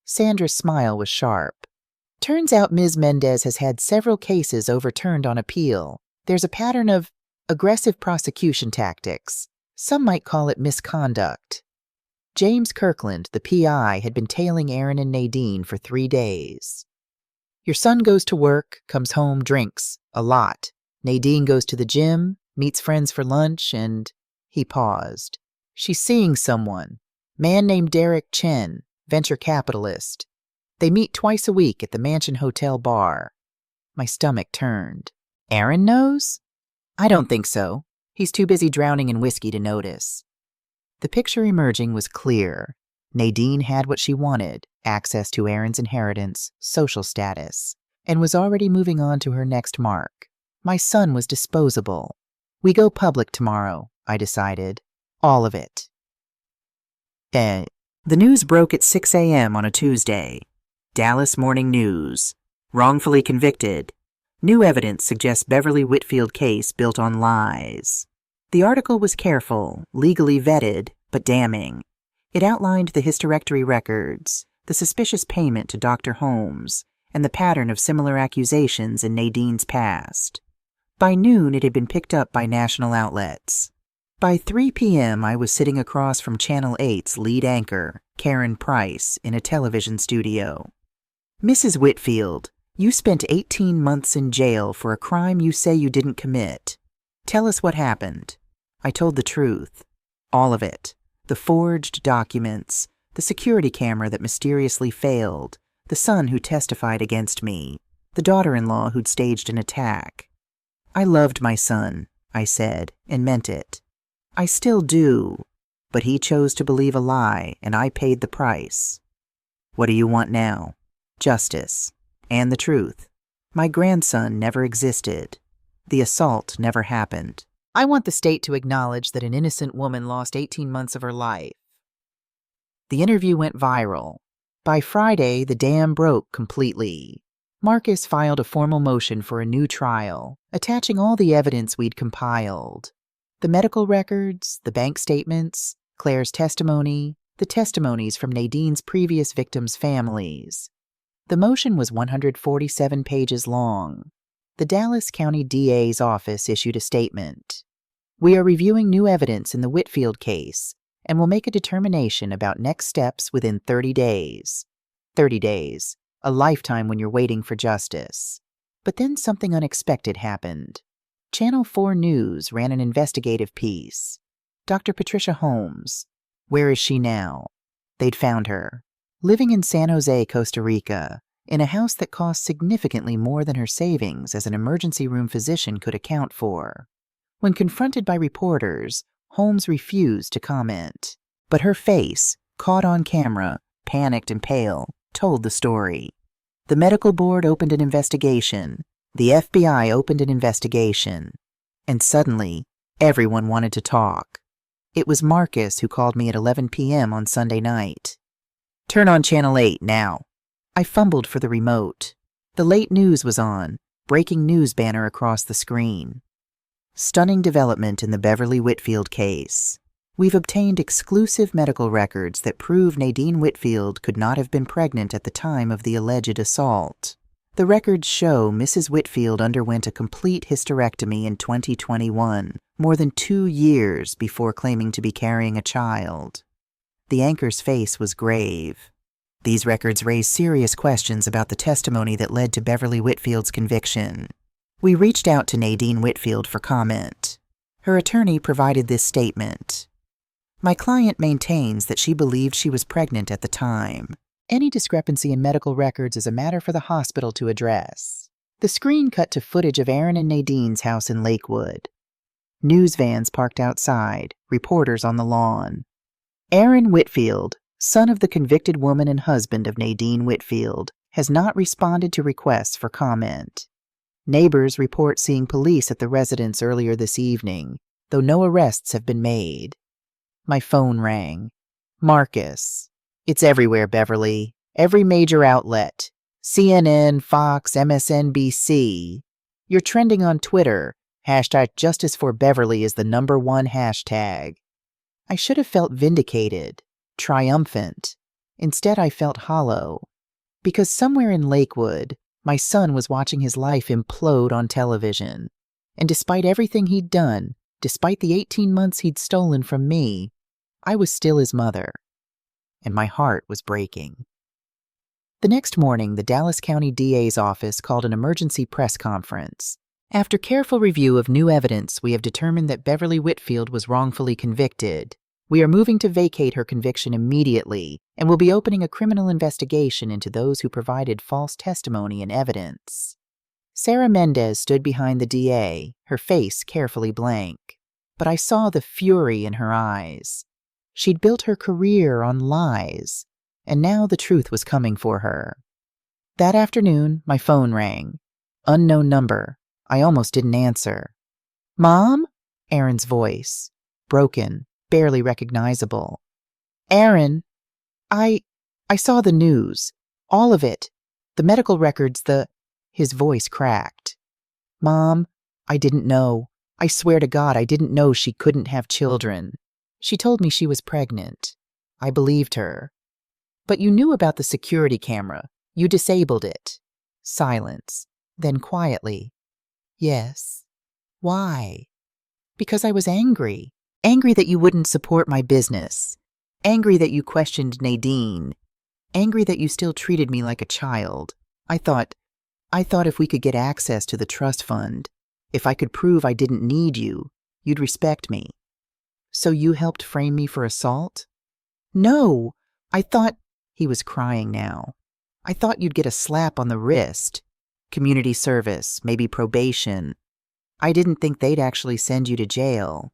Sandra's smile was sharp. "Turns out Ms. Mendez has had several cases overturned on appeal. There's a pattern of aggressive prosecution tactics. Some might call it misconduct." James Kirkland, the PI, had been tailing Aaron and Nadine for 3 days. "Your son goes to work, comes home, drinks. A lot. Nadine goes to the gym, meets friends for lunch, and..." He paused. "She's seeing someone. Man named Derek Chen, venture capitalist. They meet twice a week at the Mansion Hotel bar." My stomach turned. "Aaron knows?" "I don't think so. He's too busy drowning in whiskey to notice." The picture emerging was clear. Nadine had what she wanted, access to Aaron's inheritance, social status, and was already moving on to her next mark. My son was disposable. "We go public tomorrow," I decided. All of it. The news broke at 6 a.m. on a Tuesday. Dallas Morning News. Wrongfully convicted. New evidence suggests Beverly Whitfield case built on lies. The article was careful, legally vetted, but damning. It outlined the hysterectomy records, the suspicious payment to Dr. Holmes, and the pattern of similar accusations in Nadine's past. By noon, it had been picked up by national outlets. By 3 p.m., I was sitting across from Channel 8's lead anchor, Karen Price, in a television studio. "Mrs. Whitfield, you spent 18 months in jail for a crime you say you didn't commit. Tell us what happened." I told the truth. All of it. The forged documents, the security camera that mysteriously failed, the son who testified against me, the daughter-in-law who'd staged an attack. "I loved my son," I said, and meant it. "I still do, but he chose to believe a lie, and I paid the price." "What do you want now?" "Justice. And the truth. My grandson never existed. The assault never happened. I want the state to acknowledge that an innocent woman lost 18 months of her life." The interview went viral. By Friday, the dam broke completely. Marcus filed a formal motion for a new trial, attaching all the evidence we'd compiled. The medical records, the bank statements, Claire's testimony, the testimonies from Nadine's previous victims' families. The motion was 147 pages long. The Dallas County DA's office issued a statement. "We are reviewing new evidence in the Whitfield case and will make a determination about next steps within 30 days. 30 days, a lifetime when you're waiting for justice." But then something unexpected happened. Channel 4 News ran an investigative piece. Dr. Patricia Holmes. Where is she now? They'd found her, living in San Jose, Costa Rica, in a house that cost significantly more than her savings as an emergency room physician could account for. When confronted by reporters, Holmes refused to comment. But her face, caught on camera, panicked and pale, told the story. The medical board opened an investigation. The FBI opened an investigation. And suddenly, everyone wanted to talk. It was Marcus who called me at 11 p.m. on Sunday night. "Turn on Channel 8 now." I fumbled for the remote. The late news was on, breaking news banner across the screen. Stunning development in the Beverly Whitfield case. We've obtained exclusive medical records that prove Nadine Whitfield could not have been pregnant at the time of the alleged assault. The records show Mrs. Whitfield underwent a complete hysterectomy in 2021, more than 2 years before claiming to be carrying a child. The anchor's face was grave. These records raise serious questions about the testimony that led to Beverly Whitfield's conviction. We reached out to Nadine Whitfield for comment. Her attorney provided this statement. "My client maintains that she believed she was pregnant at the time. Any discrepancy in medical records is a matter for the hospital to address." The screen cut to footage of Aaron and Nadine's house in Lakewood. News vans parked outside, reporters on the lawn. "Aaron Whitfield, son of the convicted woman and husband of Nadine Whitfield, has not responded to requests for comment. Neighbors report seeing police at the residence earlier this evening, though no arrests have been made. My phone rang. Marcus. It's everywhere, Beverly. Every major outlet. CNN, Fox, MSNBC. You're trending on Twitter. #Justice for Beverly is the #1 hashtag. I should have felt vindicated, triumphant. Instead, I felt hollow. Because somewhere in Lakewood, my son was watching his life implode on television. And despite everything he'd done, despite the 18 months he'd stolen from me, I was still his mother. And my heart was breaking. The next morning, the Dallas County DA's office called an emergency press conference. After careful review of new evidence, we have determined that Beverly Whitfield was wrongfully convicted. We are moving to vacate her conviction immediately and will be opening a criminal investigation into those who provided false testimony and evidence. Sarah Mendez stood behind the DA, her face carefully blank. But I saw the fury in her eyes. She'd built her career on lies, and now the truth was coming for her. That afternoon, my phone rang. Unknown number. I almost didn't answer. "Mom?" Aaron's voice. Broken, barely recognizable. "Aaron, I saw the news. All of it. The medical records, His voice cracked. "Mom, I didn't know. I swear to God I didn't know she couldn't have children. She told me she was pregnant. I believed her. But you knew about the security camera. You disabled it." Silence. Then quietly. "Yes." "Why?" "Because I was angry. Angry that you wouldn't support my business. Angry that you questioned Nadine. Angry that you still treated me like a child. I thought if we could get access to the trust fund, if I could prove I didn't need you, you'd respect me. So you helped frame me for assault?" "No, I thought—" He was crying now. "I thought you'd get a slap on the wrist. Community service, maybe probation. I didn't think they'd actually send you to jail.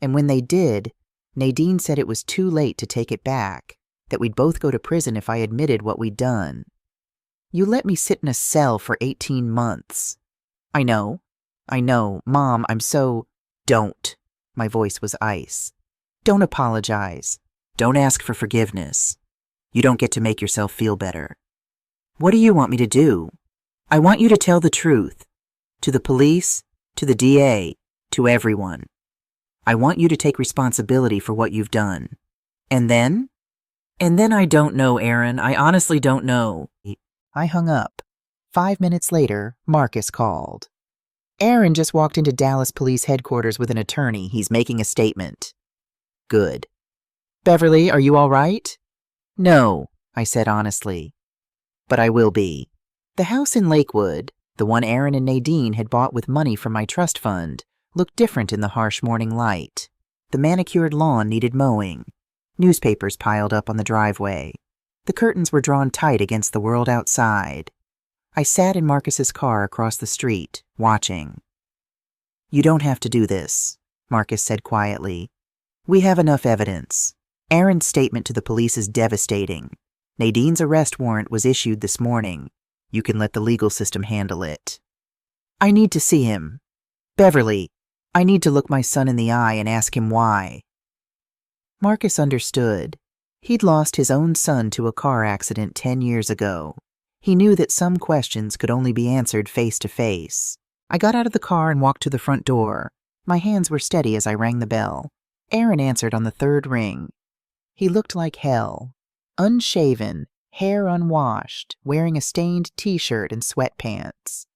And when they did, Nadine said it was too late to take it back, that we'd both go to prison if I admitted what we'd done. You let me sit in a cell for 18 months. I know. Mom, I'm so—" "Don't." My voice was ice. "Don't apologize. Don't ask for forgiveness. You don't get to make yourself feel better. What do you want me to do? I want you to tell the truth. To the police, to the DA, to everyone. I want you to take responsibility for what you've done. And then? And then I don't know, Aaron. I honestly don't know." I hung up. 5 minutes later, Marcus called. "Aaron just walked into Dallas Police Headquarters with an attorney. He's making a statement." "Good." "Beverly, are you all right?" "No," I said honestly. "But I will be." The house in Lakewood, the one Aaron and Nadine had bought with money from my trust fund, looked different in the harsh morning light. The manicured lawn needed mowing. Newspapers piled up on the driveway. The curtains were drawn tight against the world outside. I sat in Marcus's car across the street, watching. "You don't have to do this," Marcus said quietly. "We have enough evidence. Aaron's statement to the police is devastating. Nadine's arrest warrant was issued this morning. You can let the legal system handle it. I need to see him. Beverly, I need to look my son in the eye and ask him why." Marcus understood. He'd lost his own son to a car accident 10 years ago. He knew that some questions could only be answered face to face. I got out of the car and walked to the front door. My hands were steady as I rang the bell. Aaron answered on the third ring. He looked like hell. Unshaven, hair unwashed, wearing a stained t-shirt and sweatpants.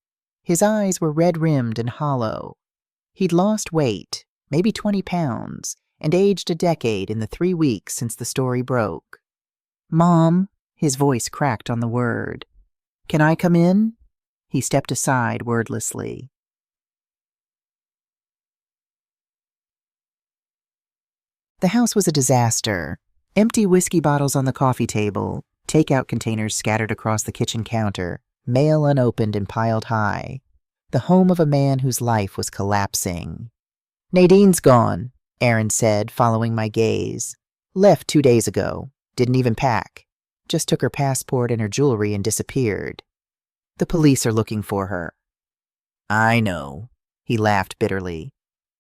His eyes were red-rimmed and hollow. He'd lost weight, maybe 20 pounds, and aged a decade in the 3 weeks since the story broke. "Mom," his voice cracked on the word. "Can I come in?" He stepped aside wordlessly. The house was a disaster. Empty whiskey bottles on the coffee table, takeout containers scattered across the kitchen counter, mail unopened and piled high. The home of a man whose life was collapsing. "Nadine's gone," Aaron said, following my gaze. "Left 2 days ago. Didn't even pack. Just took her passport and her jewelry and disappeared. The police are looking for her." "I know," he laughed bitterly.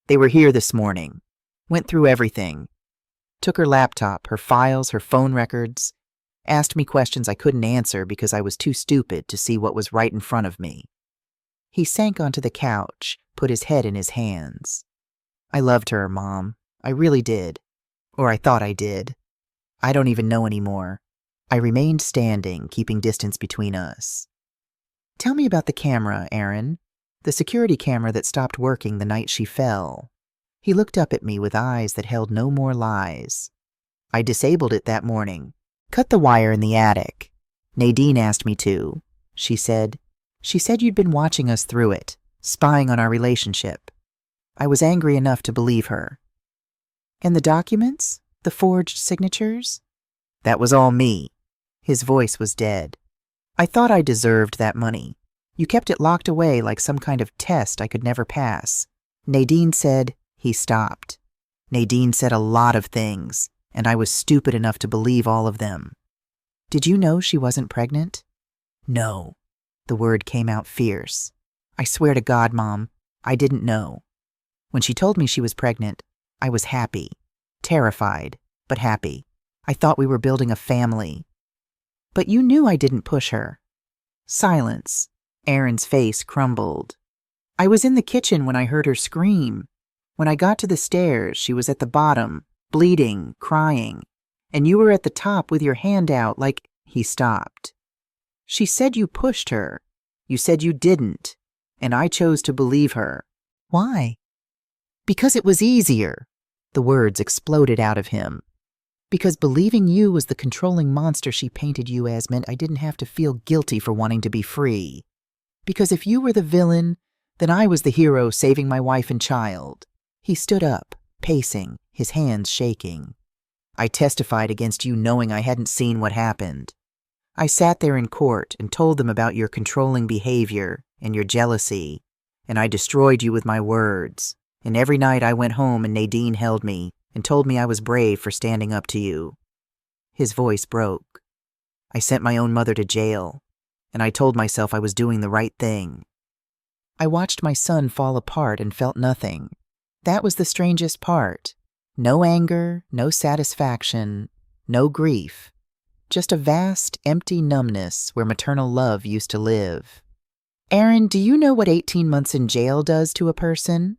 "They were here this morning. Went through everything. Took her laptop, her files, her phone records. Asked me questions I couldn't answer because I was too stupid to see what was right in front of me." He sank onto the couch, put his head in his hands. "I loved her, Mom. I really did. Or I thought I did. I don't even know anymore." I remained standing, keeping distance between us. "Tell me about the camera, Aaron. The security camera that stopped working the night she fell." He looked up at me with eyes that held no more lies. "I disabled it that morning. Cut the wire in the attic. Nadine asked me to. She said you'd been watching us through it, spying on our relationship. I was angry enough to believe her." "And the documents? The forged signatures?" "That was all me." His voice was dead. "I thought I deserved that money. You kept it locked away like some kind of test I could never pass. Nadine said..." He stopped. "Nadine said a lot of things, and I was stupid enough to believe all of them." "Did you know she wasn't pregnant?" "No." The word came out fierce. "I swear to God, Mom, I didn't know. When she told me she was pregnant, I was happy. Terrified, but happy. I thought we were building a family." "But you knew I didn't push her." Silence. Aaron's face crumbled. "I was in the kitchen when I heard her scream. When I got to the stairs, she was at the bottom, bleeding, crying. And you were at the top with your hand out like..." He stopped. "She said you pushed her. You said you didn't. And I chose to believe her." "Why?" "Because it was easier." The words exploded out of him. "Because believing you was the controlling monster she painted you as meant I didn't have to feel guilty for wanting to be free. Because if you were the villain, then I was the hero saving my wife and child." He stood up, pacing, his hands shaking. "I testified against you knowing I hadn't seen what happened. I sat there in court and told them about your controlling behavior and your jealousy, and I destroyed you with my words. And every night I went home and Nadine held me and told me I was brave for standing up to you." His voice broke. "I sent my own mother to jail, and I told myself I was doing the right thing. I watched my son fall apart and felt nothing. That was the strangest part. No anger, no satisfaction, no grief. Just a vast, empty numbness where maternal love used to live." "Aaron, do you know what 18 months in jail does to a person?"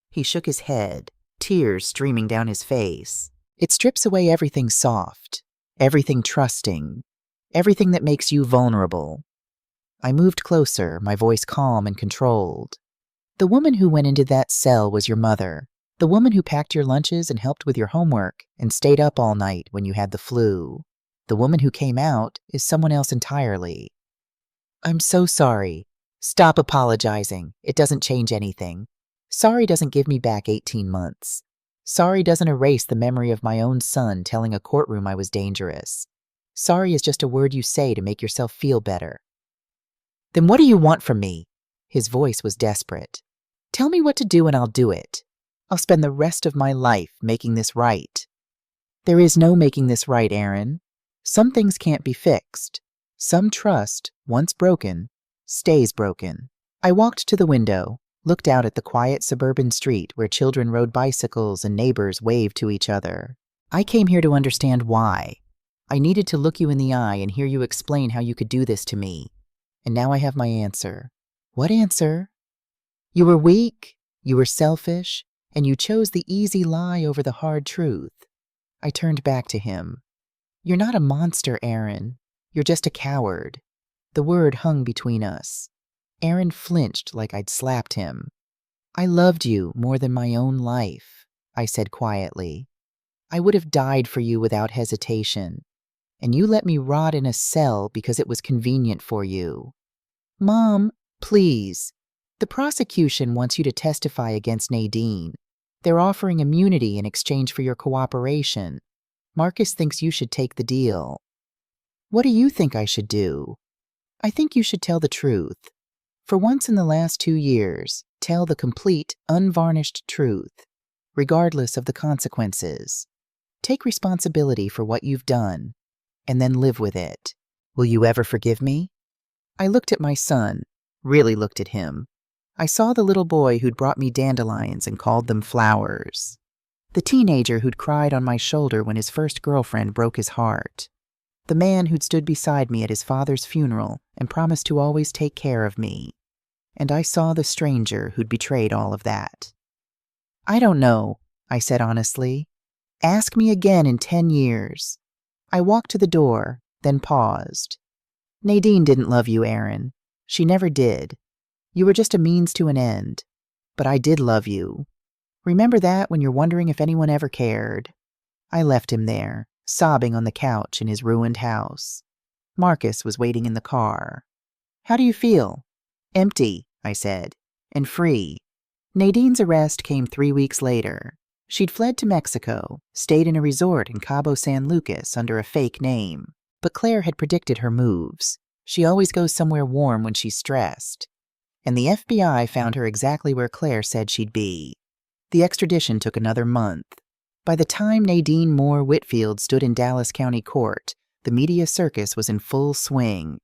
He shook his head, tears streaming down his face. "It strips away everything soft, everything trusting, everything that makes you vulnerable." I moved closer, my voice calm and controlled. "The woman who went into that cell was your mother. The woman who packed your lunches and helped with your homework and stayed up all night when you had the flu. The woman who came out is someone else entirely." "I'm so sorry." "Stop apologizing. It doesn't change anything. Sorry doesn't give me back 18 months. Sorry doesn't erase the memory of my own son telling a courtroom I was dangerous. Sorry is just a word you say to make yourself feel better." "Then what do you want from me?" His voice was desperate. "Tell me what to do and I'll do it. I'll spend the rest of my life making this right." "There is no making this right, Aaron. Some things can't be fixed. Some trust, once broken, stays broken." I walked to the window, looked out at the quiet suburban street where children rode bicycles and neighbors waved to each other. "I came here to understand why. I needed to look you in the eye and hear you explain how you could do this to me. And now I have my answer." "What answer?" "You were weak, you were selfish, and you chose the easy lie over the hard truth." I turned back to him. "You're not a monster, Aaron. You're just a coward." The word hung between us. Aaron flinched like I'd slapped him. "I loved you more than my own life," I said quietly. "I would have died for you without hesitation. And you let me rot in a cell because it was convenient for you." "Mom, please. The prosecution wants you to testify against Nadine. They're offering immunity in exchange for your cooperation. Marcus thinks you should take the deal." "What do you think I should do?" "I think you should tell the truth. For once in the last 2 years, tell the complete, unvarnished truth, regardless of the consequences. Take responsibility for what you've done and then live with it. Will you ever forgive me? I looked at my son, really looked at him. I saw the little boy who'd brought me dandelions and called them flowers. The teenager who'd cried on my shoulder when his first girlfriend broke his heart. The man who'd stood beside me at his father's funeral and promised to always take care of me. And I saw the stranger who'd betrayed all of that. I don't know, I said honestly. Ask me again in 10 years. I walked to the door, then paused. Nadine didn't love you, Aaron. She never did. You were just a means to an end. But I did love you. Remember that when you're wondering if anyone ever cared. I left him there, sobbing on the couch in his ruined house. Marcus was waiting in the car. How do you feel? Empty, I said, and free. Nadine's arrest came 3 weeks later. She'd fled to Mexico, stayed in a resort in Cabo San Lucas under a fake name. But Claire had predicted her moves. She always goes somewhere warm when she's stressed. And the FBI found her exactly where Claire said she'd be. The extradition took another month. By the time Nadine Moore Whitfield stood in Dallas County Court, the media circus was in full swing.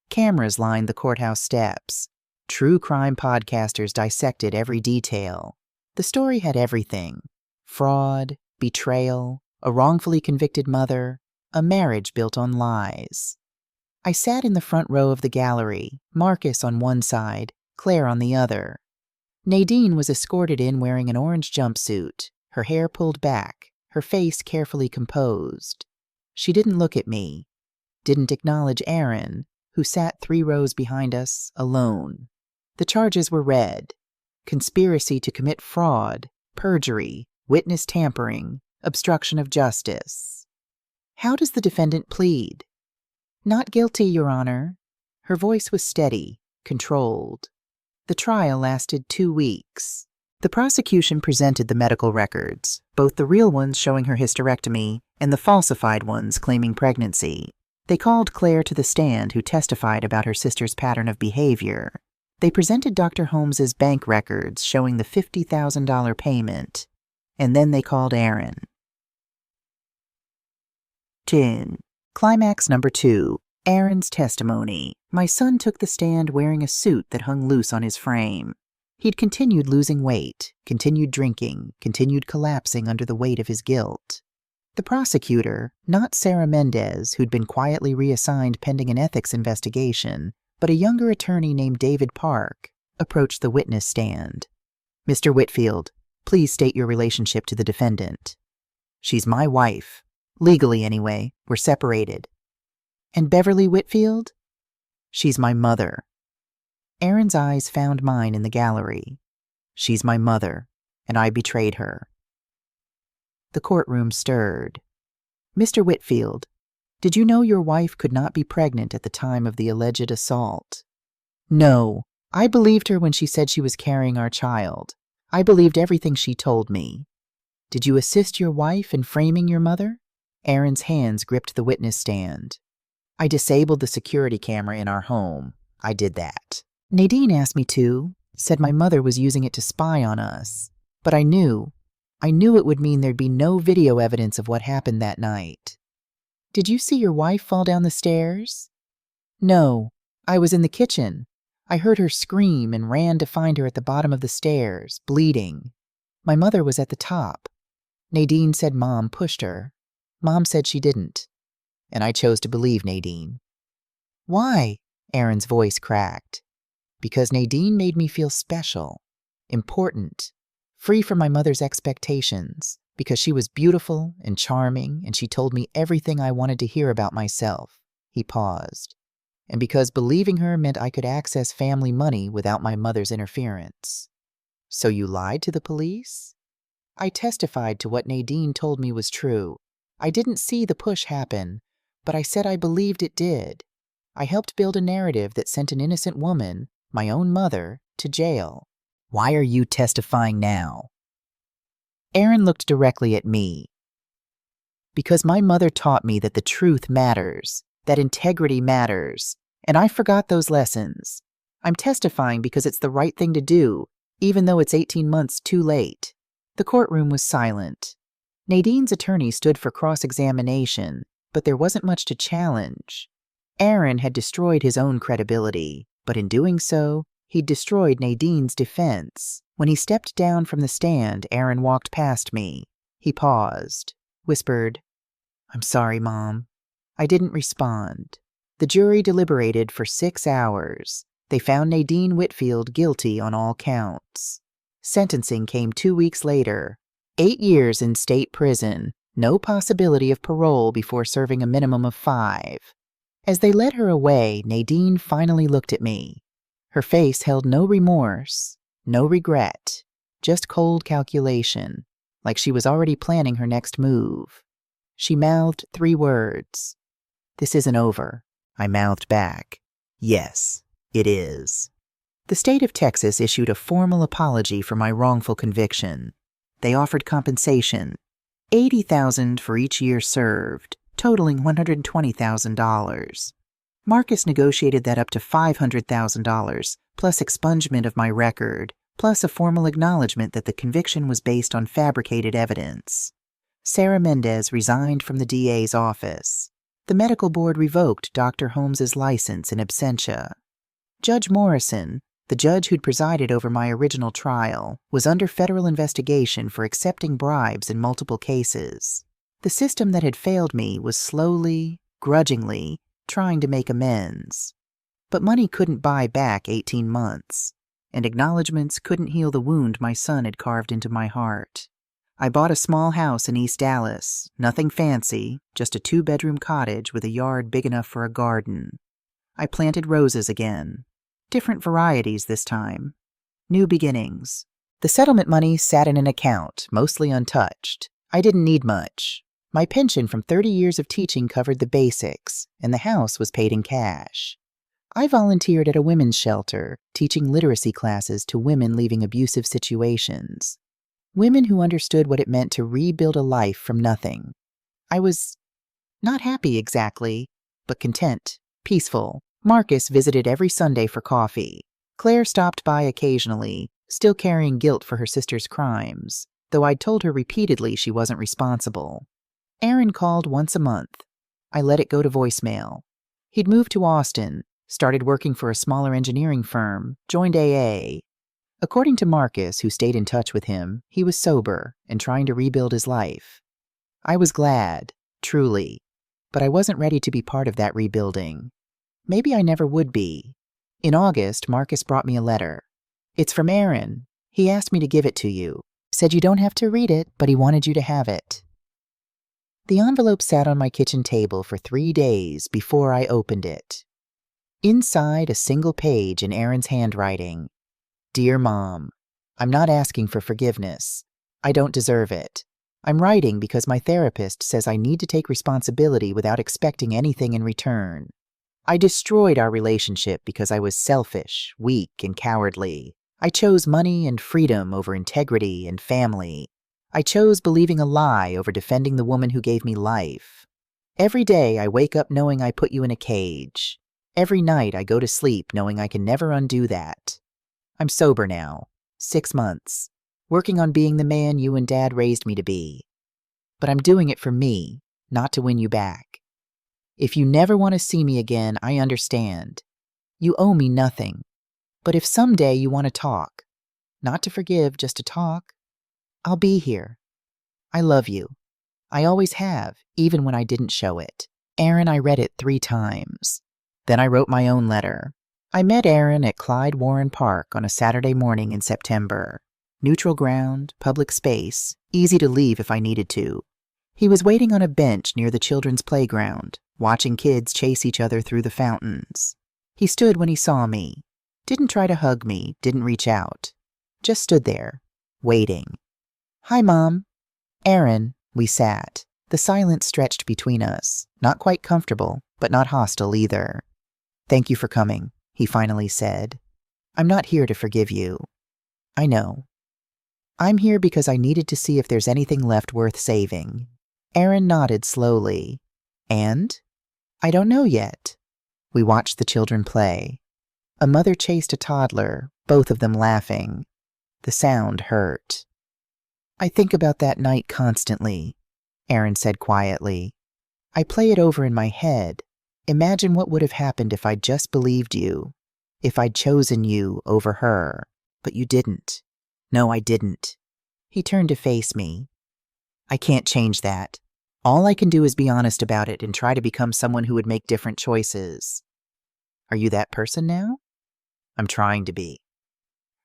Cameras lined the courthouse steps. True crime podcasters dissected every detail. The story had everything: fraud, betrayal, a wrongfully convicted mother, a marriage built on lies. I sat in the front row of the gallery, Marcus on one side, Claire on the other. Nadine was escorted in wearing an orange jumpsuit, her hair pulled back, her face carefully composed. She didn't look at me, didn't acknowledge Aaron, who sat 3 rows behind us, alone. The charges were read: conspiracy to commit fraud, perjury, witness tampering, obstruction of justice. How does the defendant plead? Not guilty, Your Honor. Her voice was steady, controlled. The trial lasted 2 weeks. The prosecution presented the medical records, both the real ones showing her hysterectomy and the falsified ones claiming pregnancy. They called Claire to the stand, who testified about her sister's pattern of behavior. They presented Dr. Holmes's bank records showing the $50,000 payment. And then they called Aaron. Tune. Climax number 2. Aaron's testimony. My son took the stand wearing a suit that hung loose on his frame. He'd continued losing weight, continued drinking, continued collapsing under the weight of his guilt. The prosecutor, not Sarah Mendez, who'd been quietly reassigned pending an ethics investigation, but a younger attorney named David Park, approached the witness stand. Mr. Whitfield, please state your relationship to the defendant. She's my wife. Legally, anyway. We're separated. And Beverly Whitfield? She's my mother. Aaron's eyes found mine in the gallery. She's my mother, and I betrayed her. The courtroom stirred. Mr. Whitfield, did you know your wife could not be pregnant at the time of the alleged assault? No. I believed her when she said she was carrying our child. I believed everything she told me. Did you assist your wife in framing your mother? Aaron's hands gripped the witness stand. I disabled the security camera in our home. I did that. Nadine asked me to, said my mother was using it to spy on us. But I knew it would mean there'd be no video evidence of what happened that night. Did you see your wife fall down the stairs? No. I was in the kitchen. I heard her scream and ran to find her at the bottom of the stairs, bleeding. My mother was at the top. Nadine said Mom pushed her. Mom said she didn't. And I chose to believe Nadine. Why? Aaron's voice cracked. Because Nadine made me feel special, important, free from my mother's expectations, because she was beautiful and charming, and she told me everything I wanted to hear about myself. He paused. And because believing her meant I could access family money without my mother's interference. So you lied to the police? I testified to what Nadine told me was true. I didn't see the push happen, but I said I believed it did. I helped build a narrative that sent an innocent woman, my own mother, to jail. Why are you testifying now? Aaron looked directly at me. Because my mother taught me that the truth matters, that integrity matters, and I forgot those lessons. I'm testifying because it's the right thing to do, even though it's 18 months too late. The courtroom was silent. Nadine's attorney stood for cross-examination, but there wasn't much to challenge. Aaron had destroyed his own credibility, but in doing so, he'd destroyed Nadine's defense. When he stepped down from the stand, Aaron walked past me. He paused, whispered, "I'm sorry, Mom." I didn't respond. The jury deliberated for 6 hours. They found Nadine Whitfield guilty on all counts. Sentencing came 2 weeks later. 8 years in state prison, no possibility of parole before serving a minimum of 5. As they led her away, Nadine finally looked at me. Her face held no remorse, no regret, just cold calculation, like she was already planning her next move. She mouthed 3 words. "This isn't over." I mouthed back, "Yes, it is." The state of Texas issued a formal apology for my wrongful conviction. They offered compensation, $80,000 for each year served, totaling $120,000. Marcus negotiated that up to $500,000, plus expungement of my record, plus a formal acknowledgement that the conviction was based on fabricated evidence. Sarah Mendez resigned from the DA's office. The medical board revoked Dr. Holmes's license in absentia. Judge Morrison, the judge who'd presided over my original trial, was under federal investigation for accepting bribes in multiple cases. The system that had failed me was slowly, grudgingly, trying to make amends. But money couldn't buy back 18 months, and acknowledgments couldn't heal the wound my son had carved into my heart. I bought a small house in East Dallas, nothing fancy, just a 2-bedroom cottage with a yard big enough for a garden. I planted roses again. Different varieties this time. New beginnings. The settlement money sat in an account, mostly untouched. I didn't need much. My pension from 30 years of teaching covered the basics, and the house was paid in cash. I volunteered at a women's shelter, teaching literacy classes to women leaving abusive situations. Women who understood what it meant to rebuild a life from nothing. I was not happy exactly, but content, peaceful. Marcus visited every Sunday for coffee. Claire stopped by occasionally, still carrying guilt for her sister's crimes, though I'd told her repeatedly she wasn't responsible. Aaron called once a month. I let it go to voicemail. He'd moved to Austin, started working for a smaller engineering firm, joined AA. According to Marcus, who stayed in touch with him, he was sober and trying to rebuild his life. I was glad, truly, but I wasn't ready to be part of that rebuilding. Maybe I never would be. In August, Marcus brought me a letter. "It's from Aaron. He asked me to give it to you. Said you don't have to read it, but he wanted you to have it." The envelope sat on my kitchen table for 3 days before I opened it. Inside, a single page in Aaron's handwriting. "Dear Mom, I'm not asking for forgiveness. I don't deserve it. I'm writing because my therapist says I need to take responsibility without expecting anything in return. I destroyed our relationship because I was selfish, weak, and cowardly. I chose money and freedom over integrity and family. I chose believing a lie over defending the woman who gave me life. Every day I wake up knowing I put you in a cage. Every night I go to sleep knowing I can never undo that. I'm sober now, 6 months, working on being the man you and Dad raised me to be. But I'm doing it for me, not to win you back. If you never want to see me again, I understand. You owe me nothing. But if someday you want to talk, not to forgive, just to talk, I'll be here. I love you. I always have, even when I didn't show it. Aaron, I read it 3 times. Then I wrote my own letter. I met Aaron at Clyde Warren Park on a Saturday morning in September. Neutral ground, public space, easy to leave if I needed to. He was waiting on a bench near the children's playground, watching kids chase each other through the fountains. He stood when he saw me. Didn't try to hug me, didn't reach out. Just stood there, waiting. "Hi, Mom." "Aaron." We sat. The silence stretched between us, not quite comfortable, but not hostile either. "Thank you for coming," he finally said. "I'm not here to forgive you. I know. I'm here because I needed to see if there's anything left worth saving." Aaron nodded slowly. "And?" "I don't know yet." We watched the children play. A mother chased a toddler, both of them laughing. The sound hurt. "I think about that night constantly," Aaron said quietly. I play it over in my head. Imagine what would have happened if I'd just believed you, if I'd chosen you over her. But you didn't. No, I didn't. He turned to face me. I can't change that. All I can do is be honest about it and try to become someone who would make different choices. Are you that person now? I'm trying to be.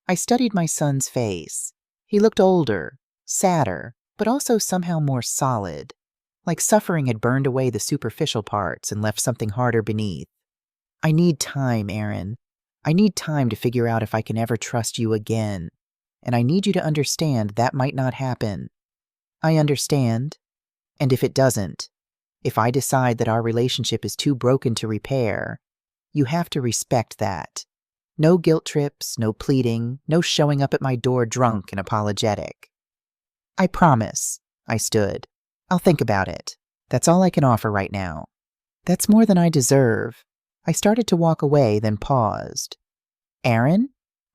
I studied my son's face. He looked older, sadder, but also somehow more solid, like suffering had burned away the superficial parts and left something harder beneath. I need time, Aaron. I need time to figure out if I can ever trust you again. And I need you to understand that might not happen. I understand. And if it doesn't, if I decide that our relationship is too broken to repair, you have to respect that. No guilt trips, no pleading, no showing up at my door drunk and apologetic. I promise. I stood. I'll think about it. That's all I can offer right now. That's more than I deserve. I started to walk away, then paused. Aaron,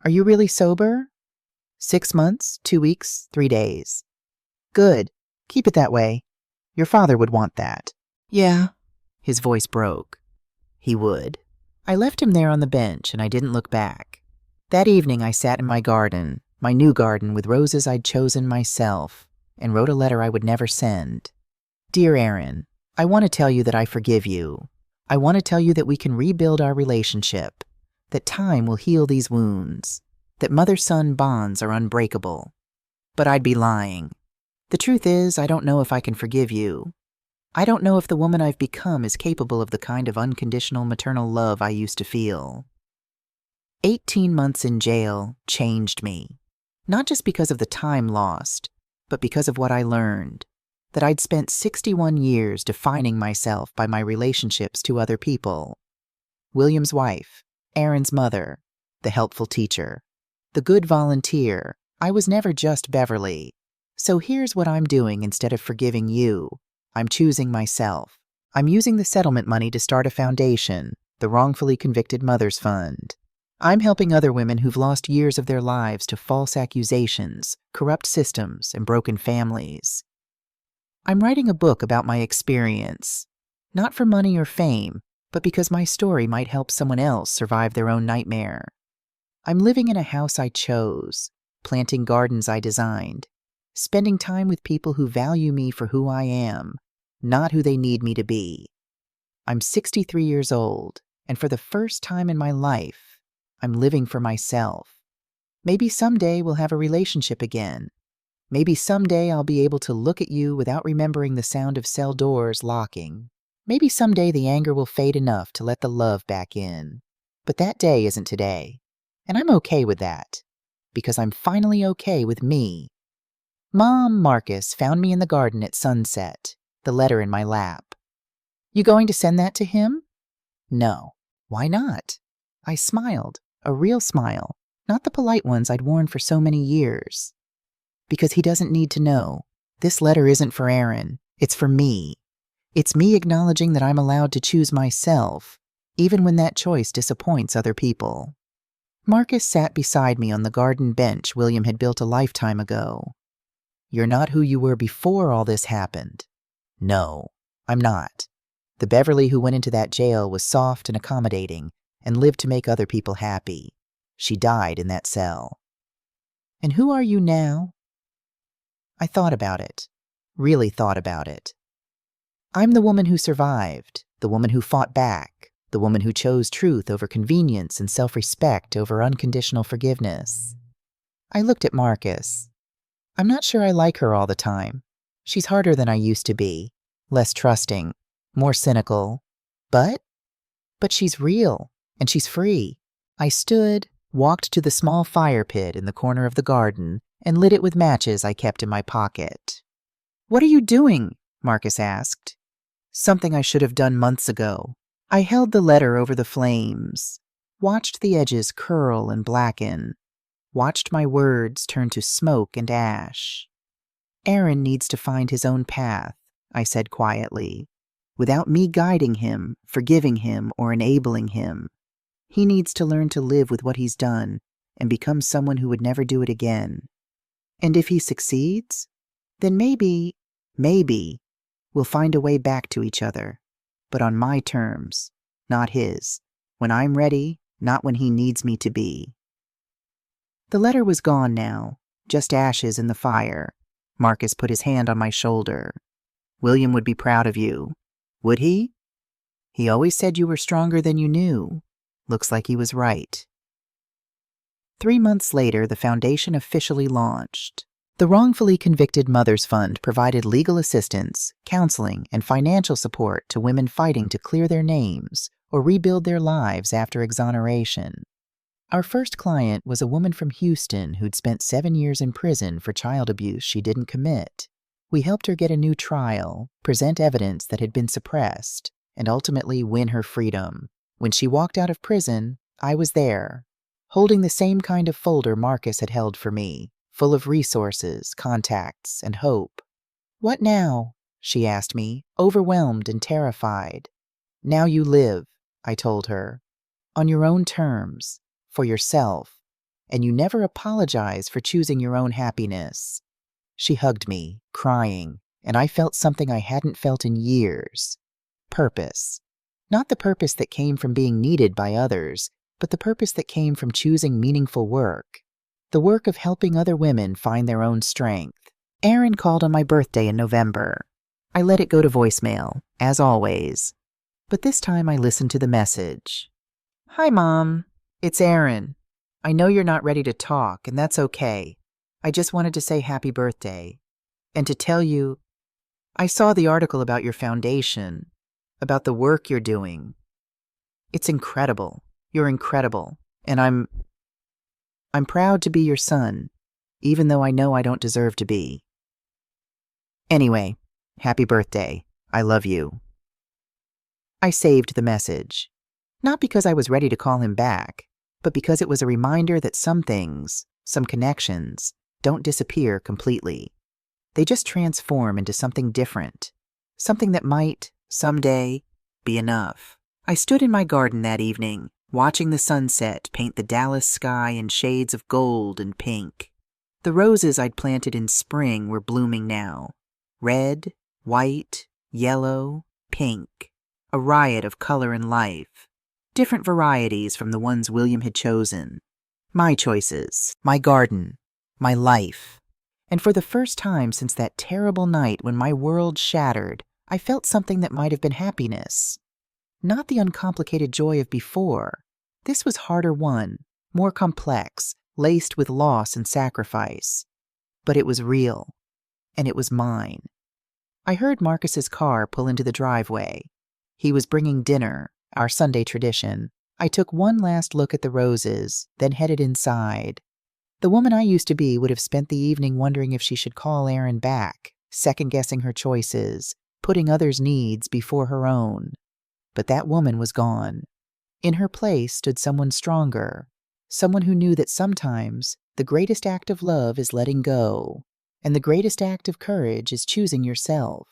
are you really sober? 6 months, 2 weeks, 3 days. Good. Keep it that way. Your father would want that. Yeah. His voice broke. He would. I left him there on the bench, and I didn't look back. That evening I sat in my garden, my new garden with roses I'd chosen myself, and wrote a letter I would never send. Dear Aaron, I want to tell you that I forgive you. I want to tell you that we can rebuild our relationship, that time will heal these wounds, that mother-son bonds are unbreakable. But I'd be lying. The truth is, I don't know if I can forgive you. I don't know if the woman I've become is capable of the kind of unconditional maternal love I used to feel. 18 months in jail changed me, not just because of the time lost, but because of what I learned, that I'd spent 61 years defining myself by my relationships to other people. William's wife, Aaron's mother, the helpful teacher, the good volunteer. I was never just Beverly. So here's what I'm doing instead of forgiving you. I'm choosing myself. I'm using the settlement money to start a foundation, the Wrongfully Convicted Mothers Fund. I'm helping other women who've lost years of their lives to false accusations, corrupt systems, and broken families. I'm writing a book about my experience, not for money or fame, but because my story might help someone else survive their own nightmare. I'm living in a house I chose, planting gardens I designed, spending time with people who value me for who I am, not who they need me to be. I'm 63 years old, and for the first time in my life, I'm living for myself. Maybe someday we'll have a relationship again. Maybe someday I'll be able to look at you without remembering the sound of cell doors locking. Maybe someday the anger will fade enough to let the love back in. But that day isn't today, and I'm okay with that, because I'm finally okay with me. Mom Marcus found me in the garden at sunset, the letter in my lap. You going to send that to him? No. Why not? I smiled, a real smile, not the polite ones I'd worn for so many years. Because he doesn't need to know. This letter isn't for Aaron. It's for me. It's me acknowledging that I'm allowed to choose myself, even when that choice disappoints other people. Marcus sat beside me on the garden bench William had built a lifetime ago. You're not who you were before all this happened. No, I'm not. The Beverly who went into that jail was soft and accommodating and lived to make other people happy. She died in that cell. And who are you now? I thought about it, really thought about it. I'm the woman who survived, the woman who fought back, the woman who chose truth over convenience and self-respect over unconditional forgiveness. I looked at Marcus. I'm not sure I like her all the time. She's harder than I used to be, less trusting, more cynical. But she's real, and she's free. I stood, walked to the small fire pit in the corner of the garden, and lit it with matches I kept in my pocket. What are you doing? Marcus asked. Something I should have done months ago. I held the letter over the flames, watched the edges curl and blacken, watched my words turn to smoke and ash. Aaron needs to find his own path, I said quietly, without me guiding him, forgiving him, or enabling him. He needs to learn to live with what he's done and become someone who would never do it again. And if he succeeds, then maybe, We'll find a way back to each other, but on my terms, not his. When I'm ready, not when he needs me to be. The letter was gone now, just ashes in the fire. Marcus put his hand on my shoulder. William would be proud of you. Would he? He always said you were stronger than you knew. Looks like he was right. 3 months later, the foundation officially launched. The Wrongfully Convicted Mothers Fund provided legal assistance, counseling, and financial support to women fighting to clear their names or rebuild their lives after exoneration. Our first client was a woman from Houston who'd spent 7 years in prison for child abuse she didn't commit. We helped her get a new trial, present evidence that had been suppressed, and ultimately win her freedom. When she walked out of prison, I was there, holding the same kind of folder Marcus had held for me, full of resources, contacts, and hope. "What now?" she asked me, overwhelmed and terrified. "Now you live," I told her, "on your own terms, for yourself, and you never apologize for choosing your own happiness." She hugged me, crying, and I felt something I hadn't felt in years. Purpose. Not the purpose that came from being needed by others, but the purpose that came from choosing meaningful work. The work of helping other women find their own strength. Aaron called on my birthday in November. I let it go to voicemail, as always. But this time I listened to the message. "Hi, Mom. It's Aaron. I know you're not ready to talk, and that's okay. I just wanted to say happy birthday. And to tell you, I saw the article about your foundation, about the work you're doing. It's incredible. You're incredible. And I'm proud to be your son, even though I know I don't deserve to be. Anyway, happy birthday. I love you." I saved the message. Not because I was ready to call him back, but because it was a reminder that some things, some connections, don't disappear completely. They just transform into something different, something that might, someday, be enough. I stood in my garden that evening, watching the sunset paint the Dallas sky in shades of gold and pink. The roses I'd planted in spring were blooming now. Red, white, yellow, pink. A riot of color and life. Different varieties from the ones William had chosen. My choices, my garden, my life. And for the first time since that terrible night when my world shattered, I felt something that might have been happiness. Not the uncomplicated joy of before. This was harder won, more complex, laced with loss and sacrifice. But it was real, and it was mine. I heard Marcus's car pull into the driveway. He was bringing dinner, our Sunday tradition. I took one last look at the roses, then headed inside. The woman I used to be would have spent the evening wondering if she should call Aaron back, second-guessing her choices, putting others' needs before her own. But that woman was gone. In her place stood someone stronger, someone who knew that sometimes the greatest act of love is letting go, and the greatest act of courage is choosing yourself.